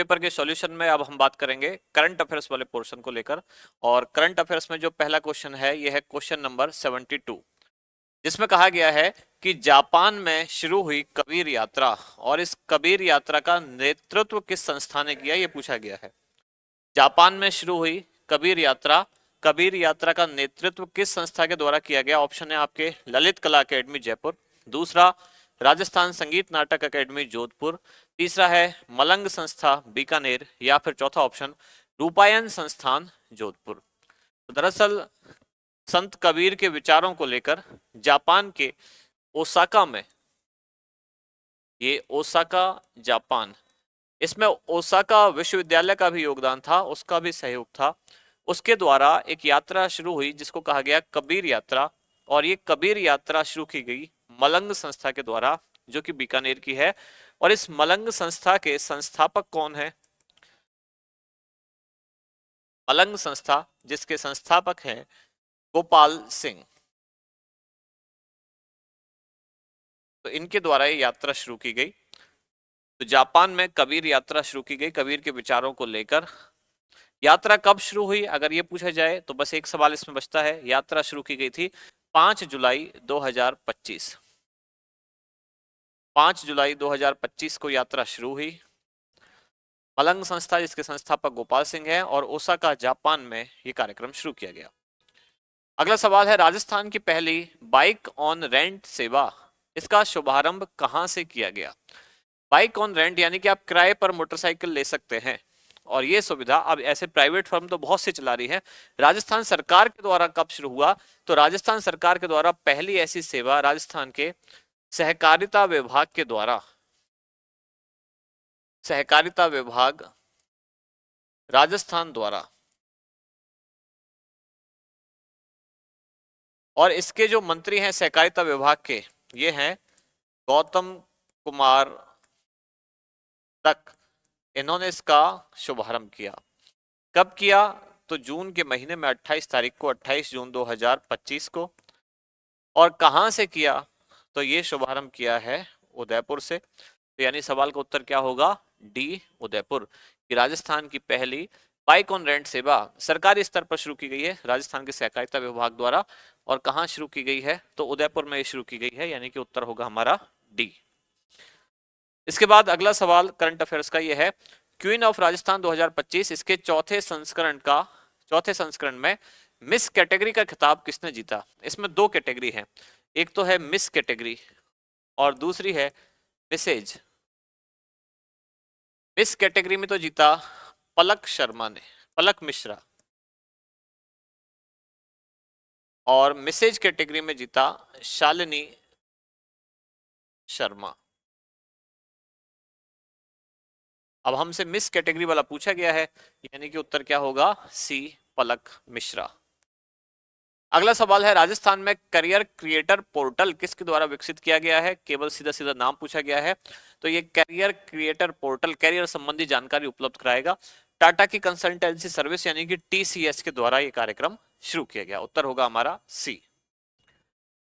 Paper के solution में अब हम बात करेंगे करंट अफेयर्स वाले पोर्शन को लेकर। और करंट अफेयर्स में जो पहला क्वेश्चन है यह है क्वेश्चन नंबर 72, जिसमें कहा गया है कि जापान में शुरू हुई कबीर यात्रा और इस कबीर यात्रा का नेतृत्व किस संस्था ने किया, यह पूछा गया है। जापान में शुरू हुई कबीर यात्रा का नेतृत्व किस संस्था के द्वारा किया गया? ऑप्शन है आपके ललित कला अकेडमी जयपुर, दूसरा राजस्थान संगीत नाटक अकेडमी जोधपुर, तीसरा है मलंग संस्था बीकानेर, या फिर चौथा ऑप्शन रूपायन संस्थान जोधपुर। तो दरअसल संत कबीर के विचारों को लेकर जापान के ओसाका में, ये ओसाका जापान, इसमें ओसाका विश्वविद्यालय का भी योगदान था, उसका भी सहयोग था। उसके द्वारा एक यात्रा शुरू हुई जिसको कहा गया कबीर यात्रा, और ये कबीर यात्रा शुरू की गई मलंग संस्था के द्वारा जो कि बीकानेर की है। और इस मलंग संस्था के संस्थापक कौन है? मलंग संस्था जिसके संस्थापक हैं गोपाल सिंह। तो इनके द्वारा ये यात्रा शुरू की गई। तो जापान में कबीर यात्रा शुरू की गई कबीर के विचारों को लेकर। यात्रा कब शुरू हुई अगर ये पूछा जाए तो बस एक सवाल इसमें बचता है, यात्रा शुरू की गई थी 5 जुलाई 2025। 5 जुलाई 2025 को यात्रा शुरू हुई। मलंग संस्था जिसके संस्थापक गोपाल सिंह हैं, और ओसाका जापान में ये कार्यक्रम शुरू किया गया। अगला सवाल है राजस्थान की पहली बाइक ऑन रेंट सेवा, इसका शुभारंभ कहां से किया गया? बाइक ऑन रेंट यानी कि आप किराए पर मोटरसाइकिल ले सकते हैं, और ये सुविधा अब ऐसे प्राइवेट फर्म तो बहुत सी चला रही है। राजस्थान सरकार के द्वारा कब शुरू हुआ? तो राजस्थान सरकार के द्वारा पहली ऐसी सेवा राजस्थान के सहकारिता विभाग के द्वारा, सहकारिता विभाग राजस्थान द्वारा, और इसके जो मंत्री हैं सहकारिता विभाग के ये हैं गौतम कुमार तक, इन्होंने इसका शुभारंभ किया। कब किया? तो जून के महीने में 28 तारीख को, 28 जून 2025 को। और कहां से किया? तो ये शुभारंभ किया है उदयपुर से। तो यानी सवाल का उत्तर क्या होगा? डी, उदयपुर। कि राजस्थान की पहली बाइक ऑन रेंट सेवा सरकारी स्तर पर शुरू की गई है राजस्थान के सहकारिता विभाग द्वारा। और कहां शुरू की गई है? तो उदयपुर में शुरू की गई है, यानी कि उत्तर होगा हमारा डी। इसके बाद अगला सवाल करंट अफेयर्स का ये है, क्वीन ऑफ राजस्थान 2025 इसके चौथे संस्करण में मिस कैटेगरी का खिताब किसने जीता? इसमें दो कैटेगरी है, एक तो है मिस कैटेगरी और दूसरी है मिसेज। मिस कैटेगरी में तो जीता पलक शर्मा ने, पलक मिश्रा, और मिसेज कैटेगरी में जीता शालिनी शर्मा। अब हमसे मिस कैटेगरी वाला पूछा गया है, यानी कि उत्तर क्या होगा? सी, पलक मिश्रा। अगला सवाल है राजस्थान में करियर क्रिएटर पोर्टल किसके द्वारा विकसित किया गया है? केवल सीधा सीधा नाम पूछा गया है। तो ये करियर क्रिएटर पोर्टल करियर संबंधी जानकारी उपलब्ध कराएगा। टाटा की कंसल्टेंसी सर्विस यानी कि टीसीएस के द्वारा ये कार्यक्रम शुरू किया गया। उत्तर होगा हमारा सी।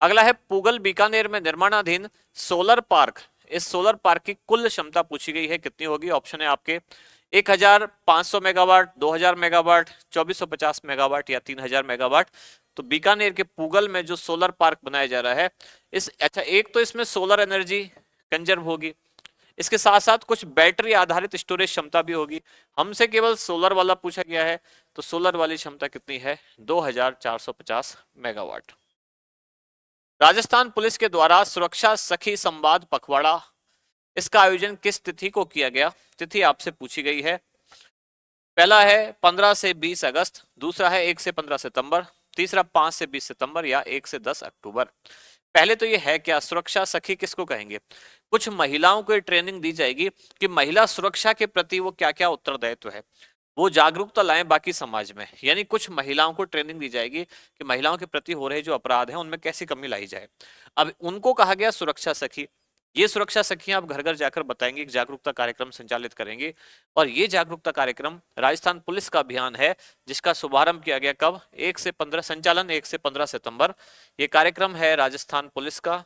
अगला है पूगल बीकानेर में निर्माणाधीन सोलर पार्क, इस सोलर पार्क की कुल क्षमता पूछी गई है, कितनी होगी? ऑप्शन है आपके 1500 मेगावाट, 2000 मेगावाट, 2450 मेगावाट या 3000 मेगावाट। तो बीकानेर के पूगल में जो सोलर पार्क बनाया जा रहा है, अच्छा एक तो इसमें सोलर एनर्जी कंजर्व होगी, इसके साथ साथ कुछ बैटरी आधारित स्टोरेज क्षमता भी होगी। हमसे केवल सोलर वाला पूछा गया है, तो सोलर वाली क्षमता कितनी है? 2450 मेगावाट। राजस्थान पुलिस के द्वारा सुरक्षा सखी संवाद पखवाड़ा, इसका आयोजन किस तिथि को किया गया? तिथि आपसे पूछी गई है। पहला है 15 से 20 अगस्त, दूसरा है 1 से 15 सितंबर, तीसरा 5 से 20 सितंबर या 1 से 10 अक्टूबर। पहले तो ये है क्या? सुरक्षा सखी किसको कहेंगे? कुछ महिलाओं को ट्रेनिंग दी जाएगी कि महिला सुरक्षा के प्रति वो क्या क्या उत्तरदायित्व है, वो जागरूकता लाएं बाकी समाज में। यानी कुछ महिलाओं को ट्रेनिंग दी जाएगी कि महिलाओं के प्रति हो रहे जो अपराध हैं उनमें कैसी कमी लाई जाए। अब उनको कहा गया सुरक्षा सखी। ये सुरक्षा सखियां अब घर घर जाकर बताएंगे, जागरूकता कार्यक्रम संचालित करेंगे। और ये जागरूकता कार्यक्रम राजस्थान पुलिस का अभियान है जिसका शुभारंभ किया गया कब? 1 से 15, संचालन 1 से 15 सितंबर। ये कार्यक्रम है राजस्थान पुलिस का।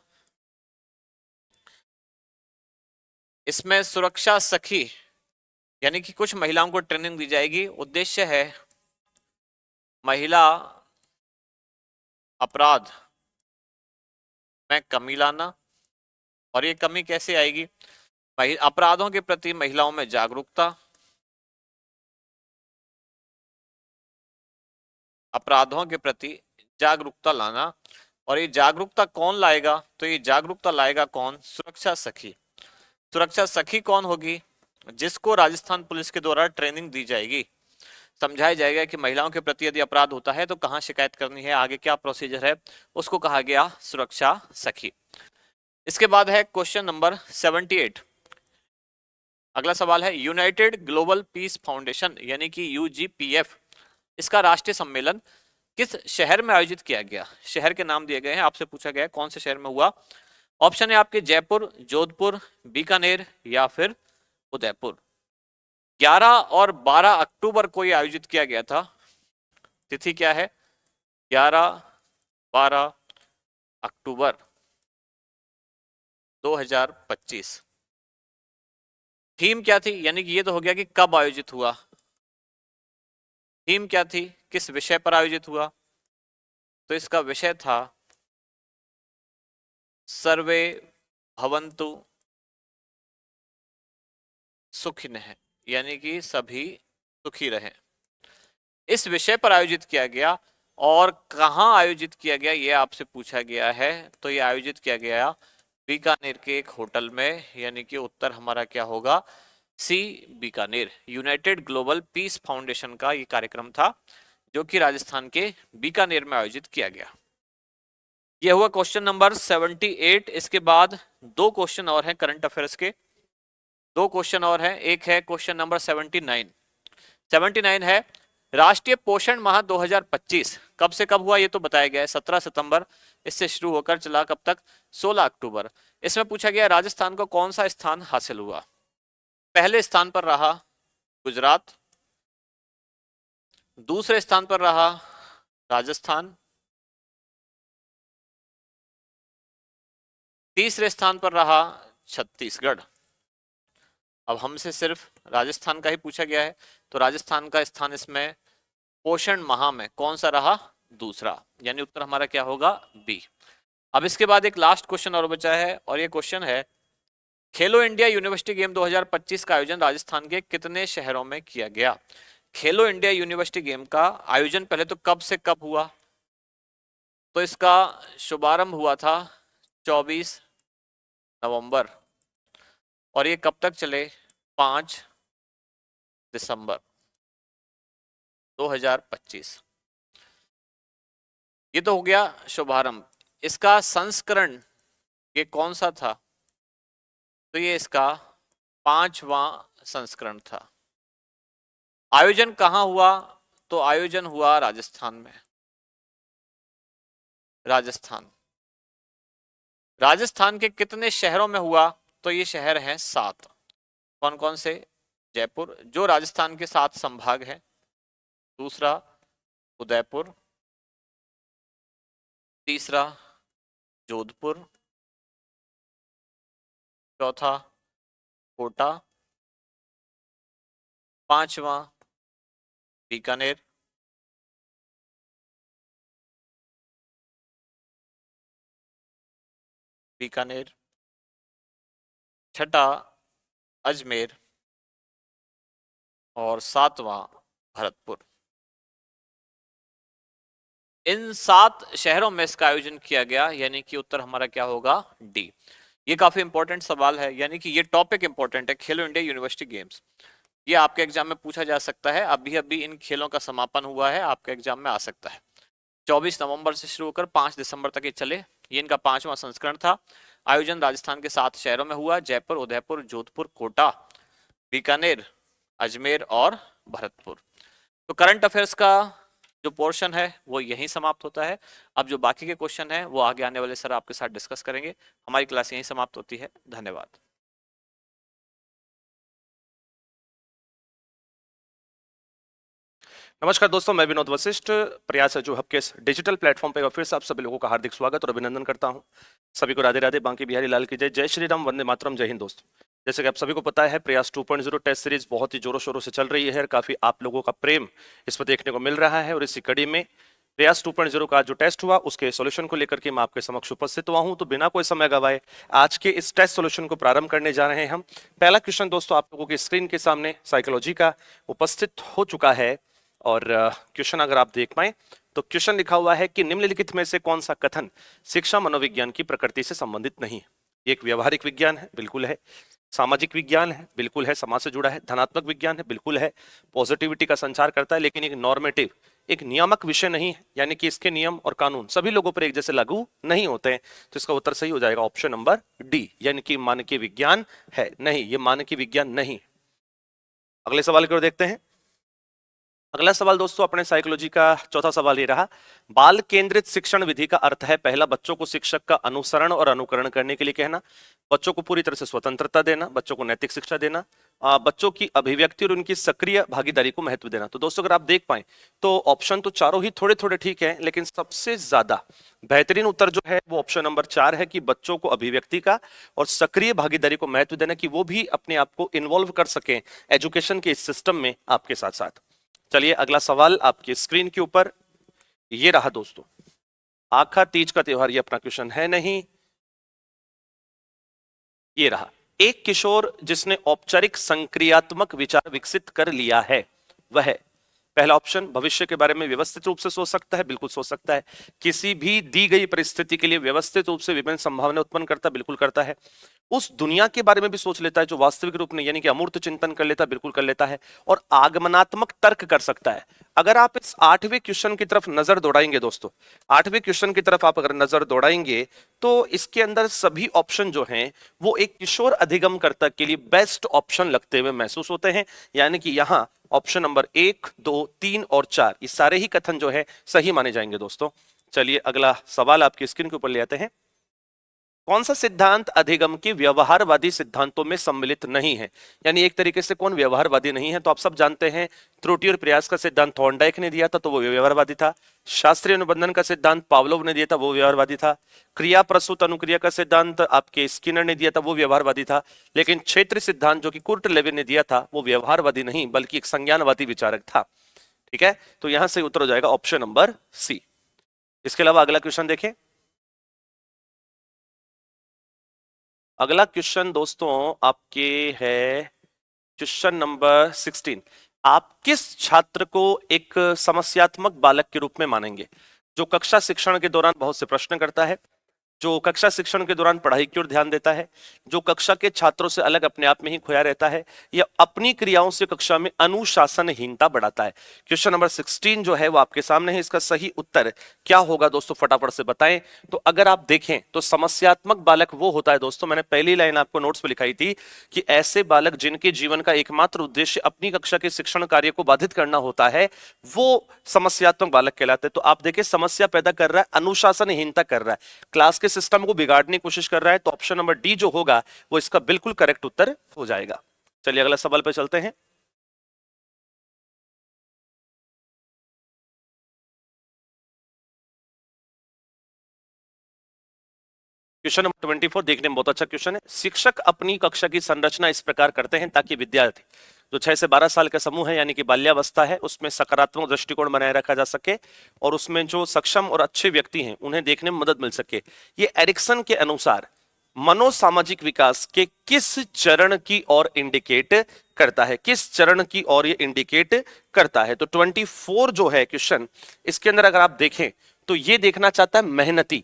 इसमें सुरक्षा सखी यानी कि कुछ महिलाओं को ट्रेनिंग दी जाएगी। उद्देश्य है महिला अपराध में कमी लाना। और ये कमी कैसे आएगी? अपराधों के प्रति महिलाओं में जागरूकता, अपराधों के प्रति जागरूकता लाना। और ये जागरूकता कौन लाएगा? तो ये जागरूकता लाएगा कौन? सुरक्षा सखी। सुरक्षा सखी कौन होगी? जिसको राजस्थान पुलिस के द्वारा ट्रेनिंग दी जाएगी, समझाया जाएगा कि महिलाओं के प्रति यदि अपराध होता है तो कहां शिकायत करनी है, आगे क्या प्रोसीजर है, उसको कहा गया सुरक्षा सखी। इसके बाद है क्वेश्चन नंबर 78। अगला सवाल है यूनाइटेड ग्लोबल पीस फाउंडेशन यानी कि यूजीपीएफ, इसका राष्ट्रीय सम्मेलन किस शहर में आयोजित किया गया? शहर के नाम दिए गए हैं, आपसे पूछा गया है कौन से शहर में हुआ। ऑप्शन है आपके जयपुर, जोधपुर, बीकानेर या फिर उदयपुर। 11 और 12 अक्टूबर को यह आयोजित किया गया था। तिथि क्या है? 11-12 अक्टूबर 2025। थीम क्या थी? यानी कि ये तो हो गया कि कब आयोजित हुआ। थीम क्या थी? किस विषय पर आयोजित हुआ? तो इसका विषय था सर्वे भवन्तु सुखिनः, यानी कि सभी सुखी रहें। इस विषय पर आयोजित किया गया। और कहां आयोजित किया गया ये आपसे पूछा गया है। तो ये आयोजित किया गया बीकानेर के एक होटल में, यानी कि उत्तर हमारा क्या होगा? C, Bikaner. United global peace foundation का ये कार्यक्रम था जो कि राजस्थान के बीकानेर में आयोजित किया गया। ये हुआ क्वेश्चन नंबर 78। इसके बाद दो क्वेश्चन और हैं करंट अफेयर्स के, दो क्वेश्चन और हैं। एक है क्वेश्चन नंबर 79। 79 है राष्ट्रीय पोषण माह 2025 कब से कब हुआ? ये तो बताया गया है 17 सितंबर। इससे शुरू होकर चला कब तक? 16 अक्टूबर। इसमें पूछा गया राजस्थान को कौन सा स्थान हासिल हुआ? पहले स्थान पर रहा गुजरात, दूसरे स्थान पर रहा राजस्थान, तीसरे स्थान पर रहा छत्तीसगढ़। अब हमसे सिर्फ राजस्थान का ही पूछा गया है, तो राजस्थान का स्थान इसमें पोषण माह में कौन सा रहा? दूसरा, यानी उत्तर हमारा क्या होगा? बी। अब इसके बाद एक लास्ट क्वेश्चन और बचा है, और ये क्वेश्चन है खेलो इंडिया यूनिवर्सिटी गेम 2025 का आयोजन राजस्थान के कितने शहरों में किया गया? खेलो इंडिया यूनिवर्सिटी गेम का आयोजन पहले तो कब से कब हुआ? तो इसका शुभारंभ हुआ था 24 नवंबर और ये कब तक चले? 5 दिसंबर 2025। ये तो हो गया शुभारंभ। इसका संस्करण ये कौन सा था? तो ये इसका 5वां संस्करण था। आयोजन कहां हुआ? तो आयोजन हुआ राजस्थान में। राजस्थान, राजस्थान के कितने शहरों में हुआ? तो ये शहर हैं 7। कौन कौन से? जयपुर, जो राजस्थान के 7 संभाग हैं। दूसरा उदयपुर, तीसरा जोधपुर, चौथा कोटा, पांचवा बीकानेर, बीकानेर, छठा अजमेर और 7वां भरतपुर। इन 7 शहरों में इसका आयोजन किया गया, यानी कि उत्तर हमारा क्या होगा? डी। ये काफी इंपॉर्टेंट सवाल है, यानी कि ये टॉपिक इंपॉर्टेंट है, खेलो इंडिया यूनिवर्सिटी गेम्स। ये आपके एग्जाम में पूछा जा सकता है। अभी अभी इन खेलों का समापन हुआ है, आपके एग्जाम में आ सकता है। 24 नवंबर से शुरू होकर 5 दिसंबर तक ये चले। ये इनका 5वां संस्करण था। आयोजन राजस्थान के 7 शहरों में हुआ, जयपुर, उदयपुर, जोधपुर, कोटा, बीकानेर, अजमेर और भरतपुर। तो करंट अफेयर्स का जो पोर्शन है वो यहीं समाप्त होता है। अब जो बाकी के क्वेश्चन है वो आगे आने वाले सर आपके साथ डिस्कस करेंगे। हमारी क्लास यहीं समाप्त होती है। धन्यवाद। नमस्कार दोस्तों, मैं विनोद वशिष्ठ, प्रयास जो हब के डिजिटल प्लेटफॉर्म पर फिर से आप सभी लोगों का हार्दिक स्वागत और अभिनंदन करता हूं। सभी को राधे राधे, बांके बिहारी लाल की जय, जय श्री राम, वंदे मातरम, जय हिंद। दोस्तों जैसे कि आप सभी को पता है, प्रयास 2.0 टेस्ट सीरीज बहुत ही जोरों शोरों से चल रही है और काफी आप लोगों का प्रेम इस पर देखने को मिल रहा है। और इसी कड़ी में प्रयास 2.0 का जो टेस्ट हुआ उसके सॉल्यूशन को लेकर के मैं आपके समक्ष उपस्थित हुआ हूं। तो बिना कोई समय गवाए आज के इस टेस्ट सॉल्यूशन को प्रारंभ करने जा रहे हैं हम। पहला क्वेश्चन दोस्तों आप लोगों की स्क्रीन के सामने साइकोलॉजी का उपस्थित हो चुका है। और क्वेश्चन अगर आप देख पाए तो क्वेश्चन लिखा हुआ है कि निम्नलिखित में से कौन सा कथन शिक्षा मनोविज्ञान की प्रकृति से संबंधित नहीं है। एक व्यवहारिक विज्ञान है, बिल्कुल है। सामाजिक विज्ञान है, बिल्कुल है, समाज से जुड़ा है। धनात्मक विज्ञान है, बिल्कुल है। पॉजिटिविटी का संचार करता है, लेकिन एक नॉर्मेटिव, एक नियामक विषय नहीं है, यानी कि इसके नियम और कानून सभी लोगों पर एक जैसे लागू नहीं होते हैं। तो इसका उत्तर सही हो जाएगा ऑप्शन नंबर डी, यानी कि मानकीय विज्ञान है। नहीं, ये मानकीय विज्ञान नहीं। अगले सवाल की ओर देखते हैं। अगला सवाल दोस्तों अपने साइकोलॉजी का चौथा सवाल ये रहा, बाल केंद्रित शिक्षण विधि का अर्थ है पहला, बच्चों को शिक्षक का अनुसरण और अनुकरण करने के लिए कहना, बच्चों को पूरी तरह से स्वतंत्रता देना, बच्चों को नैतिक शिक्षा देना, बच्चों की अभिव्यक्ति और उनकी सक्रिय भागीदारी को महत्व देना। तो दोस्तों अगर आप देख पाए तो ऑप्शन तो चारों ही थोड़े थोड़े ठीक है, लेकिन सबसे ज्यादा बेहतरीन उत्तर जो है वो ऑप्शन नंबर 4 है कि बच्चों को अभिव्यक्ति का और सक्रिय भागीदारी को महत्व देना, कि वो भी अपने आप को इन्वॉल्व कर सके एजुकेशन के इस सिस्टम में आपके साथ साथ। चलिए अगला सवाल आपकी स्क्रीन के ऊपर ये रहा दोस्तों, आखा तीज का त्योहार, ये अपना क्वेश्चन है नहीं, ये रहा, एक किशोर जिसने औपचारिक संक्रियात्मक विचार विकसित कर लिया है वह, पहला ऑप्शन भविष्य के बारे में व्यवस्थित रूप से सोच सकता है, बिल्कुल सोच सकता है। किसी भी दी गई परिस्थिति के लिए व्यवस्थित रूप से विभिन्न संभावनाएं उत्पन्न करता, बिल्कुल करता है। उस दुनिया के बारे में भी सोच लेता है जो वास्तविक रूप में यानी कि अमूर्त चिंतन कर लेता है, बिल्कुल कर लेता है। और आगमनात्मक तर्क कर सकता है। अगर आप इस 8वें क्वेश्चन की तरफ नजर दौड़ाएंगे दोस्तों, 8वें क्वेश्चन की तरफ आप अगर नजर दौड़ाएंगे तो इसके अंदर सभी ऑप्शन जो हैं वो एक किशोर अधिगमकर्ता के लिए बेस्ट ऑप्शन लगते हुए महसूस होते हैं। यानी कि यहां ऑप्शन नंबर 1, 2, 3 और 4 ये सारे ही कथन जो है सही माने जाएंगे दोस्तों। चलिए अगला सवाल आपकी स्क्रीन के ऊपर ले आते हैं। कौन सा सिद्धांत अधिगम के व्यवहारवादी सिद्धांतों में सम्मिलित नहीं है? यानी एक तरीके से कौन व्यवहारवादी नहीं है? तो आप सब जानते हैं त्रुटि और प्रयास का सिद्धांत थॉर्नडाइक ने दिया था, तो वो व्यवहारवादी था। शास्त्रीय अनुबंधन का सिद्धांत पावलोव ने दिया था, वो व्यवहारवादी था। क्रिया प्रसूत अनुक्रिया का सिद्धांत आपके स्किनर ने दिया था, वो व्यवहारवादी था। लेकिन क्षेत्र सिद्धांत जो कि कुर्ट लेविन ने दिया था वो व्यवहारवादी नहीं बल्कि एक संज्ञानवादी विचारक था। ठीक है, तो यहां से उत्तर हो जाएगा ऑप्शन नंबर सी। इसके अलावा अगला क्वेश्चन देखें। अगला क्वेश्चन दोस्तों आपके है क्वेश्चन नंबर 16। आप किस छात्र को एक समस्यात्मक बालक के रूप में मानेंगे? जो कक्षा शिक्षण के दौरान बहुत से प्रश्न करता है, जो कक्षा शिक्षण के दौरान पढ़ाई की ओर ध्यान देता है, जो कक्षा के छात्रों से अलग अपने आप में ही खोया रहता है, या अपनी क्रियाओं से कक्षा में अनुशासनहीनता बढ़ाता है। क्वेश्चन नंबर 16 जो है वो आपके सामने है। इसका सही उत्तर क्या होगा दोस्तों, फटाफट से बताएं। तो अगर आप देखें तो समस्यात्मक बालक वो होता है दोस्तों, मैंने पहली लाइन आपको नोट्स पे लिखाई थी कि ऐसे बालक जिनके जीवन का एकमात्र उद्देश्य अपनी कक्षा के शिक्षण कार्य को बाधित करना होता है, वो समस्यात्मक बालक कहलाते हैं। तो आप देखिए समस्या पैदा कर रहा है, अनुशासनहीनता कर रहा है, क्लास के सिस्टम को बिगाड़ने की कोशिश कर रहा है। तो ऑप्शन नंबर डी जो होगा वो इसका बिल्कुल करेक्ट उत्तर हो जाएगा। चलिए अगला सवाल पे चलते हैं। क्वेश्चन नंबर 24 देखने में बहुत अच्छा क्वेश्चन है। शिक्षक अपनी कक्षा की संरचना इस प्रकार करते हैं ताकि विद्यार्थी जो 6 से 12 साल का समूह है यानी कि बाल्यावस्था है उसमें सकारात्मक दृष्टिकोण बनाए रखा जा सके और उसमें जो सक्षम और अच्छे व्यक्ति हैं उन्हें देखने में मदद मिल सके। ये एरिक्सन के अनुसार मनोसामाजिक विकास के किस चरण की ओर इंडिकेट करता है? किस चरण की ओर ये इंडिकेट करता है? तो 24 जो है क्वेश्चन, इसके अंदर अगर आप देखें तो ये देखना चाहता है मेहनती,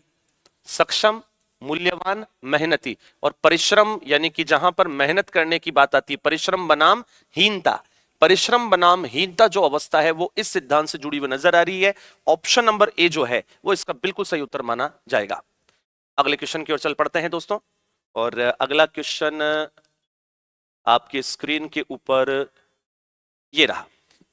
सक्षम, मूल्यवान, मेहनती और परिश्रम, यानी कि जहां पर मेहनत करने की बात आती है परिश्रम बनाम हीनता, परिश्रम बनाम हीनता जो अवस्था है वो इस सिद्धांत से जुड़ी हुई नजर आ रही है। ऑप्शन नंबर ए जो है वो इसका बिल्कुल सही उत्तर माना जाएगा। अगले क्वेश्चन की ओर चल पड़ते हैं दोस्तों, और अगला क्वेश्चन आपके स्क्रीन के ऊपर ये रहा।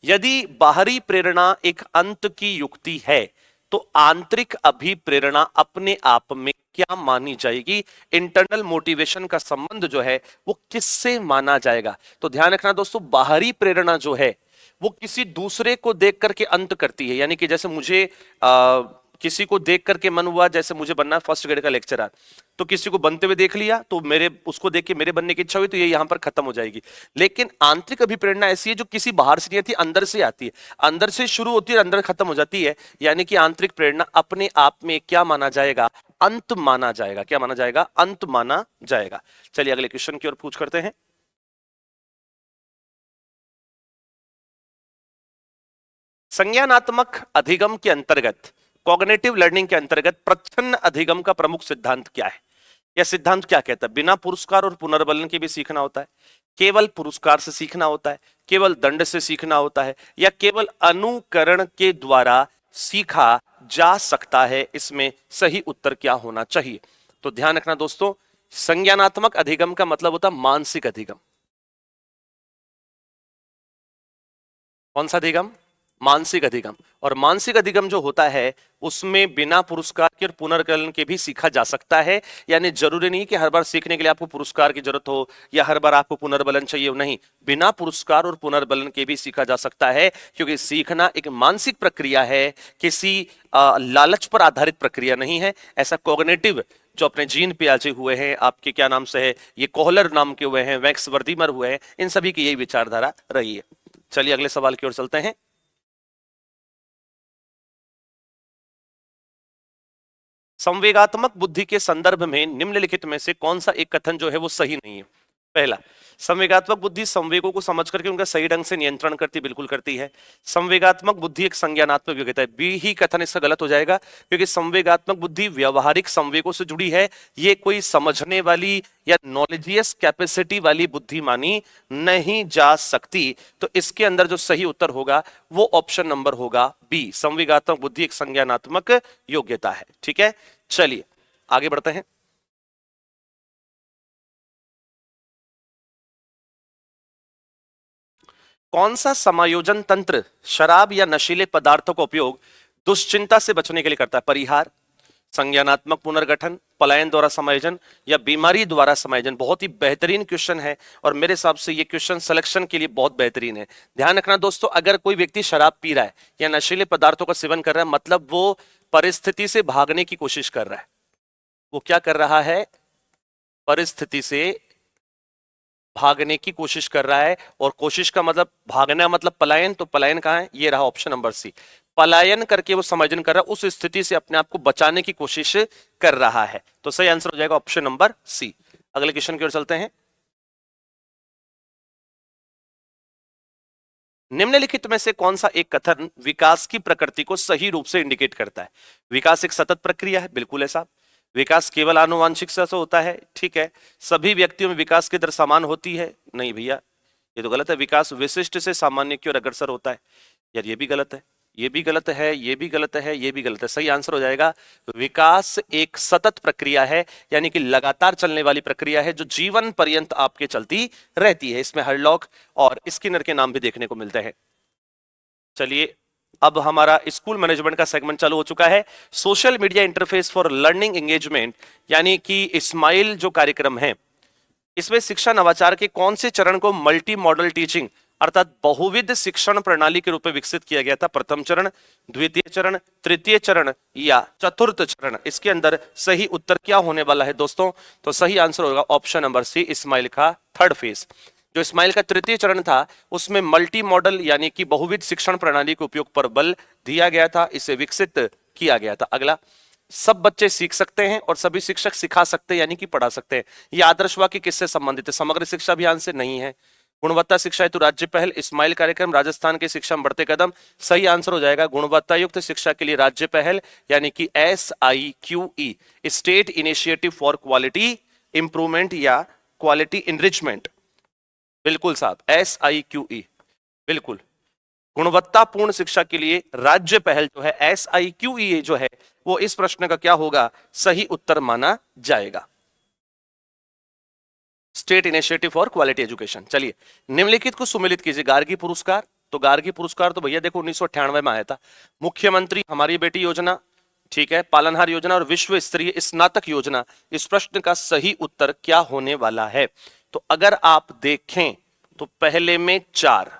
यदि बाहरी प्रेरणा एक अंत की युक्ति है तो आंतरिक अभिप्रेरणा अपने आप में क्या मानी जाएगी? इंटरनल मोटिवेशन का संबंध जो है वो किससे माना जाएगा? तो ध्यान रखना दोस्तों, बाहरी प्रेरणा जो है वो किसी दूसरे को देख करके अंत करती है, यानी कि जैसे मुझे किसी को देख करके मन हुआ, जैसे मुझे बनना है फर्स्ट ग्रेड का लेक्चरर, तो किसी को बनते हुए देख लिया तो मेरे उसको देख के मेरे बनने की इच्छा हुई, तो ये यहाँ पर खत्म हो जाएगी। लेकिन आंतरिक अभिप्रेरणा ऐसी है जो किसी बाहर से नहीं आती, अंदर से आती है, अंदर से शुरू होती है और अंदर खत्म हो जाती है। यानी कि आंतरिक प्रेरणा अपने आप में क्या माना जाएगा? अंत माना जाएगा। क्या माना जाएगा? अंत माना जाएगा। चलिए अगले क्वेश्चन की ओर पूछ करते हैं। संज्ञानात्मक अधिगम के अंतर्गत, कॉग्निटिव लर्निंग के अंतर्गत प्रच्छन्न अधिगम का प्रमुख सिद्धांत क्या है? यह सिद्धांत क्या कहता है? बिना पुरस्कार और पुनर्बलन के भी सीखना होता है, केवल पुरस्कार से सीखना होता है, केवल दंड से सीखना होता है, या केवल अनुकरण के द्वारा सीखा जा सकता है? इसमें सही उत्तर क्या होना चाहिए? तो ध्यान रखना दोस्तों, संज्ञानात्मक अधिगम का मतलब होता है मानसिक अधिगम। कौन सा अधिगम? मानसिक अधिगम। और मानसिक अधिगम जो होता है उसमें बिना पुरस्कार के और पुनर्कलन के भी सीखा जा सकता है। यानी जरूरी नहीं कि हर बार सीखने के लिए आपको पुरस्कार की जरूरत हो या हर बार आपको पुनर्बलन चाहिए हो, नहीं, बिना पुरस्कार और पुनर्बलन के भी सीखा जा सकता है, क्योंकि सीखना एक मानसिक प्रक्रिया है, किसी लालच पर आधारित प्रक्रिया नहीं है। ऐसा कॉग्निटिव जो अपने जीन पियाजे हुए हैं, आपके क्या नाम से है, ये कोहलर नाम के हुए हैं, मैक्स वर्दीमर हुए हैं, इन सभी की यही विचारधारा रही है। चलिए अगले सवाल की ओर चलते हैं। संवेगात्मक बुद्धि के संदर्भ में निम्नलिखित में से कौन सा एक कथन जो है वो सही नहीं है? पहला, संवेगात्मक बुद्धि संवेगों को समझ करके उनका सही ढंग से नियंत्रण करती, बिल्कुल करती है। संवेगात्मक बुद्धि एक संज्ञानात्मक योग्यता है, बी ही कथन इसका गलत हो जाएगा, क्योंकि संवेगात्मक बुद्धि व्यवहारिक संवेगों से जुड़ी है, ये कोई समझने वाली या नॉलेजियस कैपेसिटी वाली बुद्धि मानी नहीं जा सकती। तो इसके अंदर जो सही उत्तर होगा वो ऑप्शन नंबर होगा बी, संवेगात्मक बुद्धि एक संज्ञानात्मक योग्यता है। ठीक है, चलिए आगे बढ़ते हैं। कौन सा समायोजन तंत्र शराब या नशीले पदार्थों का उपयोग दुश्चिंता से बचने के लिए करता है? परिहार, संज्ञानात्मक पुनर्गठन, पलायन द्वारा समायोजन, या बीमारी द्वारा समायोजन? बहुत ही बेहतरीन क्वेश्चन है और मेरे हिसाब से ये क्वेश्चन सिलेक्शन के लिए बहुत बेहतरीन है। ध्यान रखना दोस्तों, अगर कोई व्यक्ति शराब पी रहा है या नशीले पदार्थों का सेवन कर रहा है, मतलब वो परिस्थिति से भागने की कोशिश कर रहा है। वो क्या कर रहा है? परिस्थिति से भागने की कोशिश कर रहा है। और कोशिश का मतलब भागना मतलब पलायन, तो पलायन कहां है? ये रहा ऑप्शन नंबर सी, पलायन करके वो समायोजन कर रहा है, उस स्थिति से अपने आप को बचाने की कोशिश कर रहा है। तो सही आंसर हो जाएगा ऑप्शन नंबर सी। अगले क्वेश्चन की ओर चलते हैं। निम्नलिखित में से कौन सा एक कथन विकास की प्रकृति को सही रूप से इंडिकेट करता है? विकास एक सतत प्रक्रिया है, बिल्कुल है साहब। विकास केवल आनुवांशिक से होता है, ठीक है। सभी व्यक्तियों में विकास की दर समान होती है, नहीं भैया ये तो गलत है। विकास विशिष्ट से सामान्य की ओर अग्रसर होता है, यार ये भी गलत है, ये भी गलत है, ये भी गलत है, ये भी गलत है। सही आंसर हो जाएगा विकास एक सतत प्रक्रिया है, यानी कि लगातार चलने वाली प्रक्रिया है जो जीवन पर्यंत आपके चलती रहती है। इसमें हरलॉक और स्किनर के नाम भी देखने को मिलते हैं। चलिए अब हमारा स्कूल मैनेजमेंट का सेगमेंट चालू हो चुका है। Social media interface for learning engagement यानी कि स्माइल जो कार्यक्रम है, इसमें शिक्षा नवाचार के कौन से चरण को मल्टी मॉडल टीचिंग अर्थात बहुविध शिक्षण प्रणाली के रूप में विकसित किया गया था? प्रथम चरण, द्वितीय चरण, तृतीय चरण या चतुर्थ चरण? इसके अंदर सही उत्तर क्या होने वाला है दोस्तों? तो सही आंसर होगा ऑप्शन नंबर सी, स्माइल का थर्ड फेज। जो स्माइल का तृतीय चरण था उसमें मल्टी मॉडल यानी कि बहुविध शिक्षण प्रणाली के उपयोग पर बल दिया गया था, इसे विकसित किया गया था। अगला, सब बच्चे सीख सकते हैं और सभी शिक्षक सिखा सकते हैं यानी कि पढ़ा सकते हैं। यह आदर्श वाक्य किससे संबंधित है? समग्र शिक्षा अभियान से नहीं है। गुणवत्ता शिक्षा हेतु राज्य पहल, स्माइल कार्यक्रम, राजस्थान के शिक्षा में बढ़ते कदम? सही आंसर हो जाएगा गुणवत्ता युक्त शिक्षा के लिए राज्य पहल यानी कि SIQE, state initiative for quality improvement या क्वालिटी इनरिचमेंट। बिल्कुल साहब, SIQE, बिल्कुल गुणवत्तापूर्ण शिक्षा के लिए राज्य पहल जो है SIQE जो है वो इस प्रश्न का क्या होगा? सही उत्तर माना जाएगा, state initiative for quality education. चलिए निम्नलिखित को सुमेलित कीजिए। गार्गी पुरस्कार, तो गार्गी पुरस्कार तो भैया देखो 1998 में आया था। मुख्यमंत्री हमारी बेटी योजना, ठीक है, पालनहार योजना और विश्व स्तरीय स्नातक योजना, इस प्रश्न का सही उत्तर क्या होने वाला है? तो अगर आप देखें तो पहले में 4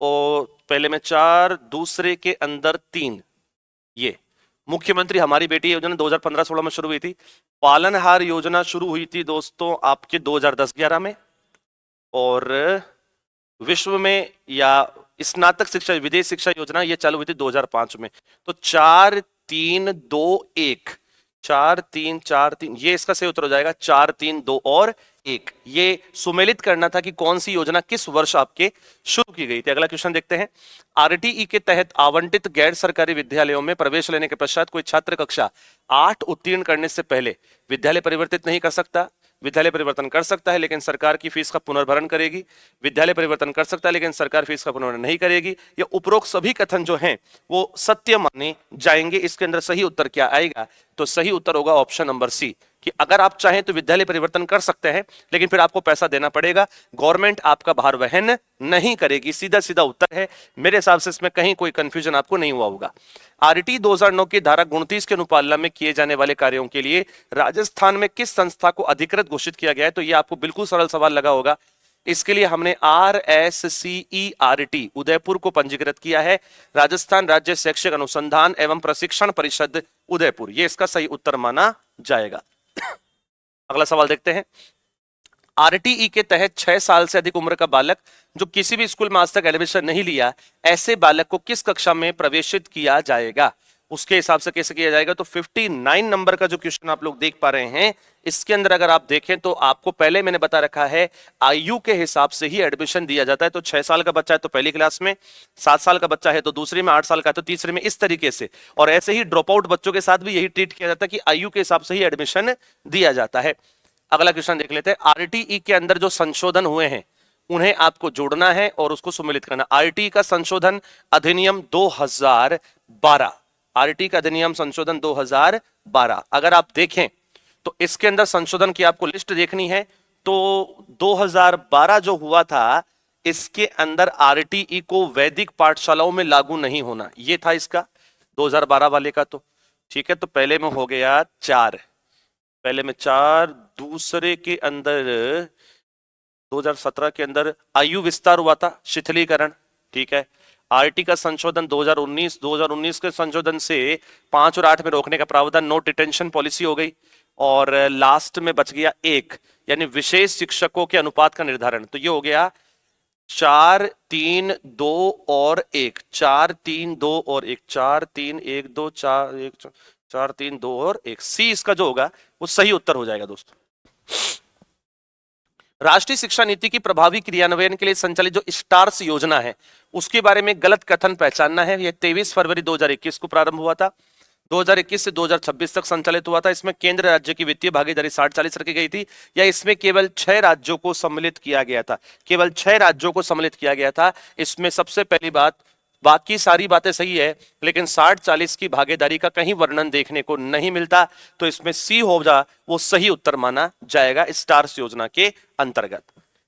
और पहले में 4, दूसरे के अंदर 3, ये मुख्यमंत्री हमारी बेटी योजना 2015-16 में शुरू हुई थी। पालनहार योजना शुरू हुई थी दोस्तों आपके 2010-11 में, और विश्व में या स्नातक शिक्षा विदेश शिक्षा योजना ये चालू हुई थी 2005 में। तो 4 3 2 1, 4 3 4 3, ये इसका सही उत्तर हो जाएगा। 4 3 2 और 1, ये सुमेलित करना था कि कौन सी योजना किस वर्ष आपके शुरू की गई थी। अगला क्वेश्चन देखते हैं। आरटीई के तहत आवंटित गैर सरकारी विद्यालयों में प्रवेश लेने के पश्चात कोई छात्र कक्षा 8 उत्तीर्ण करने से पहले विद्यालय परिवर्तित नहीं कर सकता। विद्यालय परिवर्तन कर सकता है लेकिन सरकार की फीस का पुनर्भरण करेगी। विद्यालय परिवर्तन कर सकता है लेकिन सरकार फीस का पुनर्भरण नहीं करेगी। ये उपरोक्त सभी कथन जो हैं वो सत्य माने जाएंगे। इसके अंदर सही उत्तर क्या आएगा? तो सही उत्तर होगा ऑप्शन नंबर सी, कि अगर आप चाहें तो विद्यालय परिवर्तन कर सकते हैं लेकिन फिर आपको पैसा देना पड़ेगा, गवर्नमेंट आपका भार वहन नहीं करेगी। सीधा सीधा उत्तर है। मेरे हिसाब से इसमें कहीं कोई कंफ्यूजन आपको नहीं हुआ होगा। आरटी 2009 की धारा 29 के अनुपालना में किए जाने वाले कार्यों के लिए राजस्थान में किस संस्था को अधिकृत घोषित किया गया है? तो ये आपको बिल्कुल सरल सवाल लगा होगा। इसके लिए हमने RSCERT उदयपुर को पंजीकृत किया है, राजस्थान राज्य शैक्षिक अनुसंधान एवं प्रशिक्षण परिषद उदयपुर। ये इसका सही उत्तर माना जाएगा। अगला सवाल देखते हैं। आरटीई के तहत 6 साल से अधिक उम्र का बालक जो किसी भी स्कूल में आज तक एडमिशन नहीं लिया, ऐसे बालक को किस कक्षा में प्रवेशित किया जाएगा? उसके हिसाब से कैसे किया जाएगा? तो 59 नंबर का जो क्वेश्चन आप लोग देख पा रहे हैं, इसके अंदर अगर आप देखें तो आपको पहले मैंने बता रखा है आयु के हिसाब से ही एडमिशन दिया जाता है। तो 6 साल का बच्चा है तो पहली क्लास में, 7 साल का बच्चा है तो दूसरी में, 8 साल का है तो तीसरे में, इस तरीके से। और ऐसे ही ड्रॉप आउट बच्चों के साथ भी यही ट्रीट किया जाता है कि आयु के हिसाब से ही एडमिशन दिया जाता है। अगला क्वेश्चन देख लेते हैं। आरटीई के अंदर जो संशोधन हुए हैं उन्हें आपको जोड़ना है और उसको सुमेलित करना। आरटीई का संशोधन अधिनियम 2012, आरटीई का अधिनियम संशोधन 2012 अगर आप देखें तो इसके अंदर संशोधन की आपको लिस्ट देखनी है। तो 2012 जो हुआ था इसके अंदर आरटीई को वैदिक पाठशालाओं में लागू नहीं होना, ये था इसका 2012 वाले का। तो ठीक है, तो पहले में हो गया 4, पहले में 4, दूसरे के अंदर 2017 के अंदर आयु विस्तार हुआ था, शिथिलीकरण। ठीक है, आरटी का संशोधन 2019 के संशोधन से 5 और 8 में रोकने का प्रावधान, नो डिटेंशन पॉलिसी हो गई। और लास्ट में बच गया 1, यानी विशेष शिक्षकों के अनुपात का निर्धारण। तो ये हो गया 4 3 2 और 1, 4 3 2 और 1, 4 3 1 2 4 1 4 3 2 और 1। सी इसका जो होगा वो सही उत्तर हो जाएगा दोस्तों। राष्ट्रीय शिक्षा नीति की प्रभावी क्रियान्वयन के लिए संचालित जो स्टार्स योजना है उसके बारे में गलत कथन पहचानना है। यह 23 फरवरी 2021 को प्रारंभ हुआ था, 2021 से 2026 तक संचालित हुआ था। इसमें केंद्र राज्य की वित्तीय भागीदारी 60-40 रखी गई थी, या इसमें केवल 6 राज्यों को सम्मिलित किया गया था? केवल 6 राज्यों को सम्मिलित किया गया था। इसमें सबसे पहली बात, बाकी सारी बातें सही है लेकिन 60-40 की भागीदारी का कहीं वर्णन देखने को नहीं मिलता। तो इसमें सी होगा वो सही उत्तर माना जाएगा स्टार्स योजना के अंतर्गत।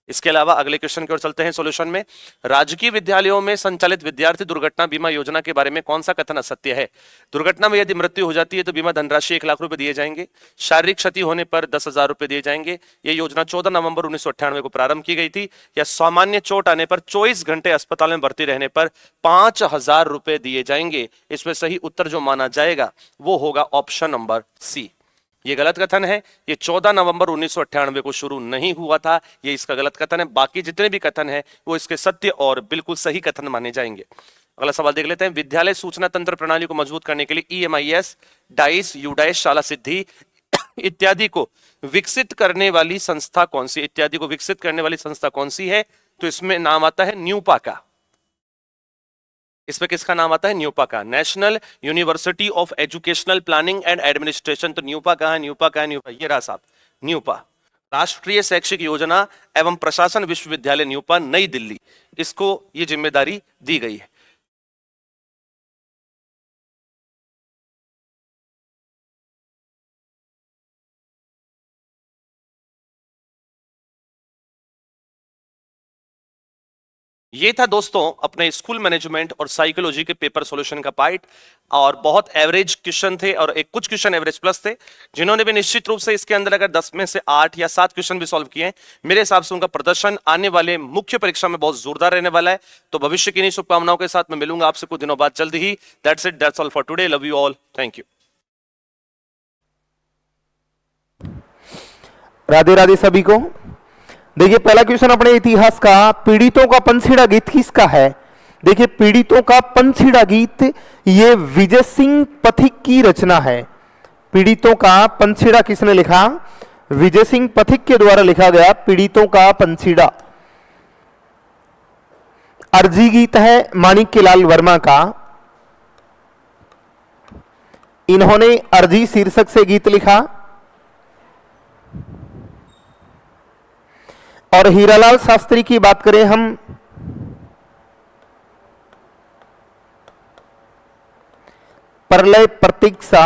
इसके अलावा अगले क्वेश्चन की ओर चलते हैं सॉल्यूशन में। राजकीय विद्यालयों में संचालित विद्यार्थी दुर्घटना बीमा योजना के बारे में कौन सा कथन असत्य है? दुर्घटना में यदि मृत्यु हो जाती है तो बीमा धनराशि 1 लाख रुपए दिए जाएंगे, शारीरिक क्षति होने पर 10,000 रुपए दिए जाएंगे। ये योजना 14 नवंबर 1998 को प्रारंभ की गई थी। या सामान्य चोट आने पर 24 घंटे अस्पताल में भर्ती रहने पर 5,000 रुपए दिए जाएंगे। इसमें सही उत्तर जो माना जाएगा वो होगा ऑप्शन नंबर सी। ये गलत कथन है, ये 14 नवंबर 1998 को शुरू नहीं हुआ था, ये इसका गलत कथन है। बाकी जितने भी कथन है वो इसके सत्य और बिल्कुल सही कथन माने जाएंगे। अगला सवाल देख लेते हैं। विद्यालय सूचना तंत्र प्रणाली को मजबूत करने के लिए EMIS, डाइस, यूडाइस, शाला सिद्धि इत्यादि को विकसित करने वाली संस्था कौन सी? इत्यादि को विकसित करने वाली संस्था कौन सी है? तो इसमें नाम आता है न्यूपा का। इसमें किसका नाम आता है? न्यूपा का, national university of educational planning and administration. तो न्यूपा कहाँ है? न्यूपा कहाँ है? न्यूपा ये रहा साहब, न्यूपा, राष्ट्रीय शैक्षिक योजना एवं प्रशासन विश्वविद्यालय न्यूपा, नई दिल्ली, इसको ये जिम्मेदारी दी गई है। ये था दोस्तों अपने स्कूल मैनेजमेंट और साइकोलॉजी के पेपर सॉल्यूशन का पार्ट, और बहुत एवरेज क्वेश्चन थे और एक कुछ क्वेश्चन एवरेज प्लस थे। जिन्होंने भी निश्चित रूप से इसके अंदर अगर 10 में से 8 या 7 क्वेश्चन भी सॉल्व किए हैं, मेरे हिसाब से उनका प्रदर्शन आने वाले मुख्य परीक्षा में बहुत जोरदार रहने वाला है। तो भविष्य की इन्हीं शुभकामनाओं के साथ मैं मिलूंगा आपसे कुछ दिनों बाद जल्दी ही। That's it, that's all for today. Love you all, thank you. Radhe Radhe सभी को। देखिए पहला क्वेश्चन अपने इतिहास का, पीड़ितों का पंछीड़ा गीत किसका है? देखिए पीड़ितों का पंछीड़ा गीत ये विजय सिंह पथिक की रचना है। पीड़ितों का पंछीड़ा किसने लिखा? विजय सिंह पथिक के द्वारा लिखा गया पीड़ितों का पंछीड़ा। अर्जी गीत है माणिक्यलाल वर्मा का। इन्होंने अर्जी शीर्षक से गीत लिखा। और हीरालाल शास्त्री की बात करें हम, प्रलय प्रतीक्षा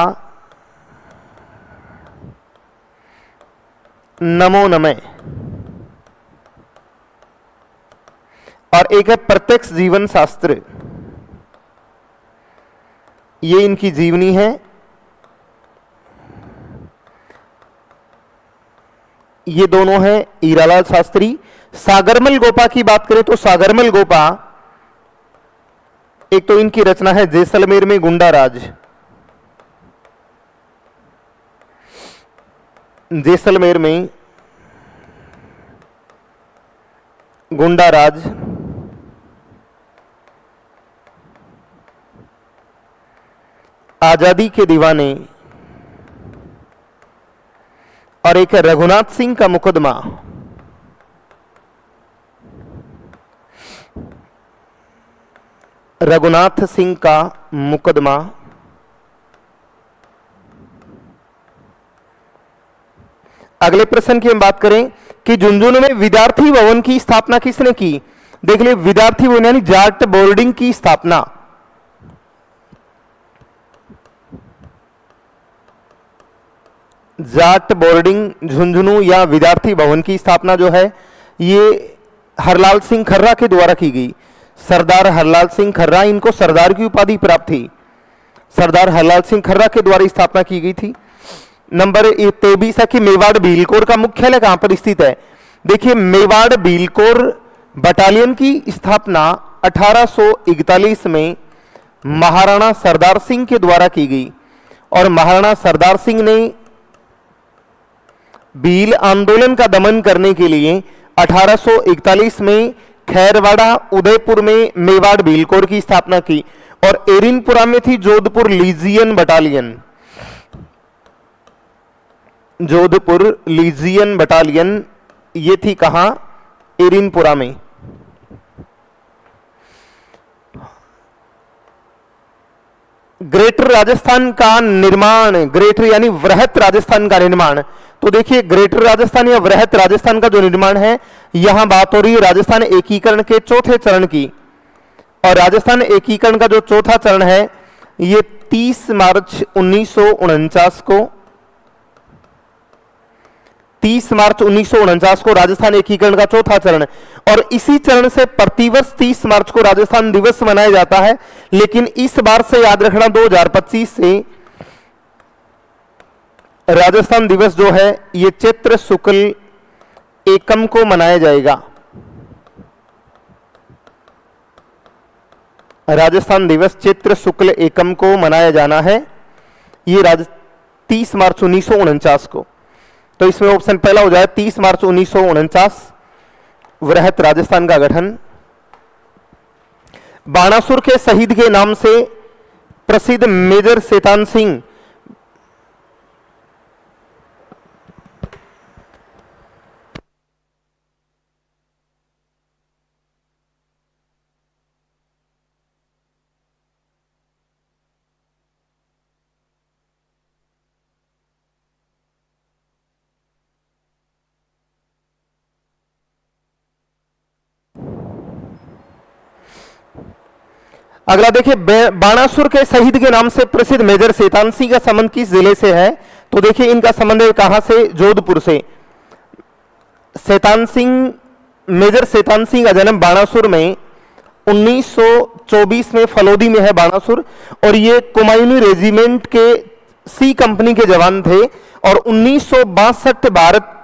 नमो नमः, और एक है प्रत्यक्ष जीवन शास्त्र। ये इनकी जीवनी है। ये दोनों हैं हीरालाल शास्त्री। सागरमल गोपा की बात करें तो सागरमल गोपा, एक तो इनकी रचना है जैसलमेर में गुंडा राज। जैसलमेर में गुंडा राज, आजादी के दीवाने, और एक है रघुनाथ सिंह का मुकदमा। रघुनाथ सिंह का मुकदमा। अगले प्रश्न की हम बात करें कि झुंझुनू में विद्यार्थी भवन की स्थापना किसने की? देख लिये, विद्यार्थी भवन यानी जाट बोर्डिंग की स्थापना जाट बोर्डिंग झुंझुनू या विद्यार्थी भवन की स्थापना जो है ये हरलाल सिंह खर्रा के द्वारा की गई। सरदार हरलाल सिंह खर्रा, इनको सरदार की उपाधि प्राप्त थी। सरदार हरलाल सिंह खर्रा के द्वारा स्थापना की गई थी। नंबर 23 है कि मेवाड़ भीलकोर का मुख्यालय कहां पर स्थित है? देखिए मेवाड़ भीलकोर बटालियन की स्थापना 1841 में महाराणा सरदार सिंह के द्वारा की गई, और महाराणा सरदार सिंह ने भील आंदोलन का दमन करने के लिए 1841 में खैरवाड़ा उदयपुर में मेवाड़ भीलकोर की स्थापना की, और एरिनपुरा में थी Jodhpur lesion battalion. Jodhpur lesion battalion ये थी कहां? एरिनपुरा में। ग्रेटर राजस्थान का निर्माण, ग्रेटर यानी वृहत राजस्थान का निर्माण। तो देखिए ग्रेटर राजस्थान या वृहत राजस्थान का जो निर्माण है, यहां बात हो रही है राजस्थान एकीकरण के चौथे चरण की। और राजस्थान एकीकरण का जो चौथा चरण है ये 30 मार्च 1949 को 30 मार्च 1949 को राजस्थान एकीकरण का चौथा चरण, और इसी चरण से प्रतिवर्ष 30 मार्च को राजस्थान दिवस मनाया जाता है। लेकिन इस बार से याद रखना 2025 से राजस्थान दिवस जो है ये चैत्र शुक्ल एकम को मनाया जाएगा। राजस्थान दिवस चैत्र शुक्ल एकम को मनाया जाना है, ये 30 मार्च 1949 को। तो इसमें ऑप्शन पहला हो जाए 30 मार्च 1949 वृहत राजस्थान का गठन। बाणासुर के शहीद के नाम से प्रसिद्ध मेजर शैतान सिंह अगला देखिए बाणासुर के शहीद के नाम से प्रसिद्ध मेजर शैतान सिंह का संबंध किस जिले से है? तो देखिए इनका संबंध है कहां से? जोधपुर से। शैतान सिंह, मेजर शैतान सिंह का जन्म बाणासुर में 1924 में फलोदी में है बाणासुर, और ये कुमायूनी रेजिमेंट के सी कंपनी के जवान थे, और 1962 भारत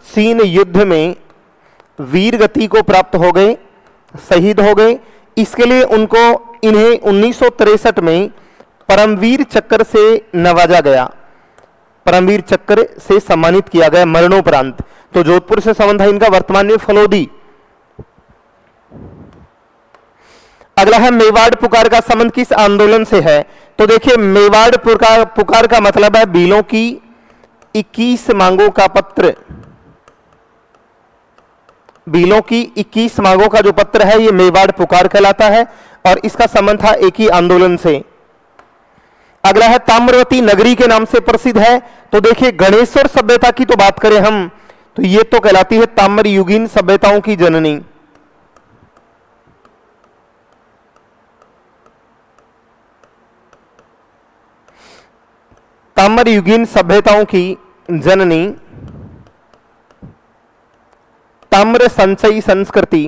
चीन युद्ध में वीर गति को प्राप्त हो गए, शहीद हो गए। इसके लिए इन्हें 1963 में परमवीर चक्र से नवाजा गया, परमवीर चक्र से सम्मानित किया गया मरणोपरांत। तो जोधपुर से संबंध है इनका, वर्तमान में फलोदी। अगला है मेवाड़ पुकार का संबंध किस आंदोलन से है? तो देखिए, मेवाड़ पुकार का मतलब है भीलों की 21 मांगों का पत्र। भीलों की 21 मांगों का जो पत्र है ये मेवाड़ पुकार कहलाता है, और इसका संबंध था एक ही आंदोलन से। अगला है ताम्रवती नगरी के नाम से प्रसिद्ध है। तो देखिए, गणेश्वर सभ्यता की तो बात करें हम, तो ये तो कहलाती है ताम्रयुगीन सभ्यताओं की जननी। ताम्रयुगीन सभ्यताओं की जननी, ताम्र संचयी संस्कृति,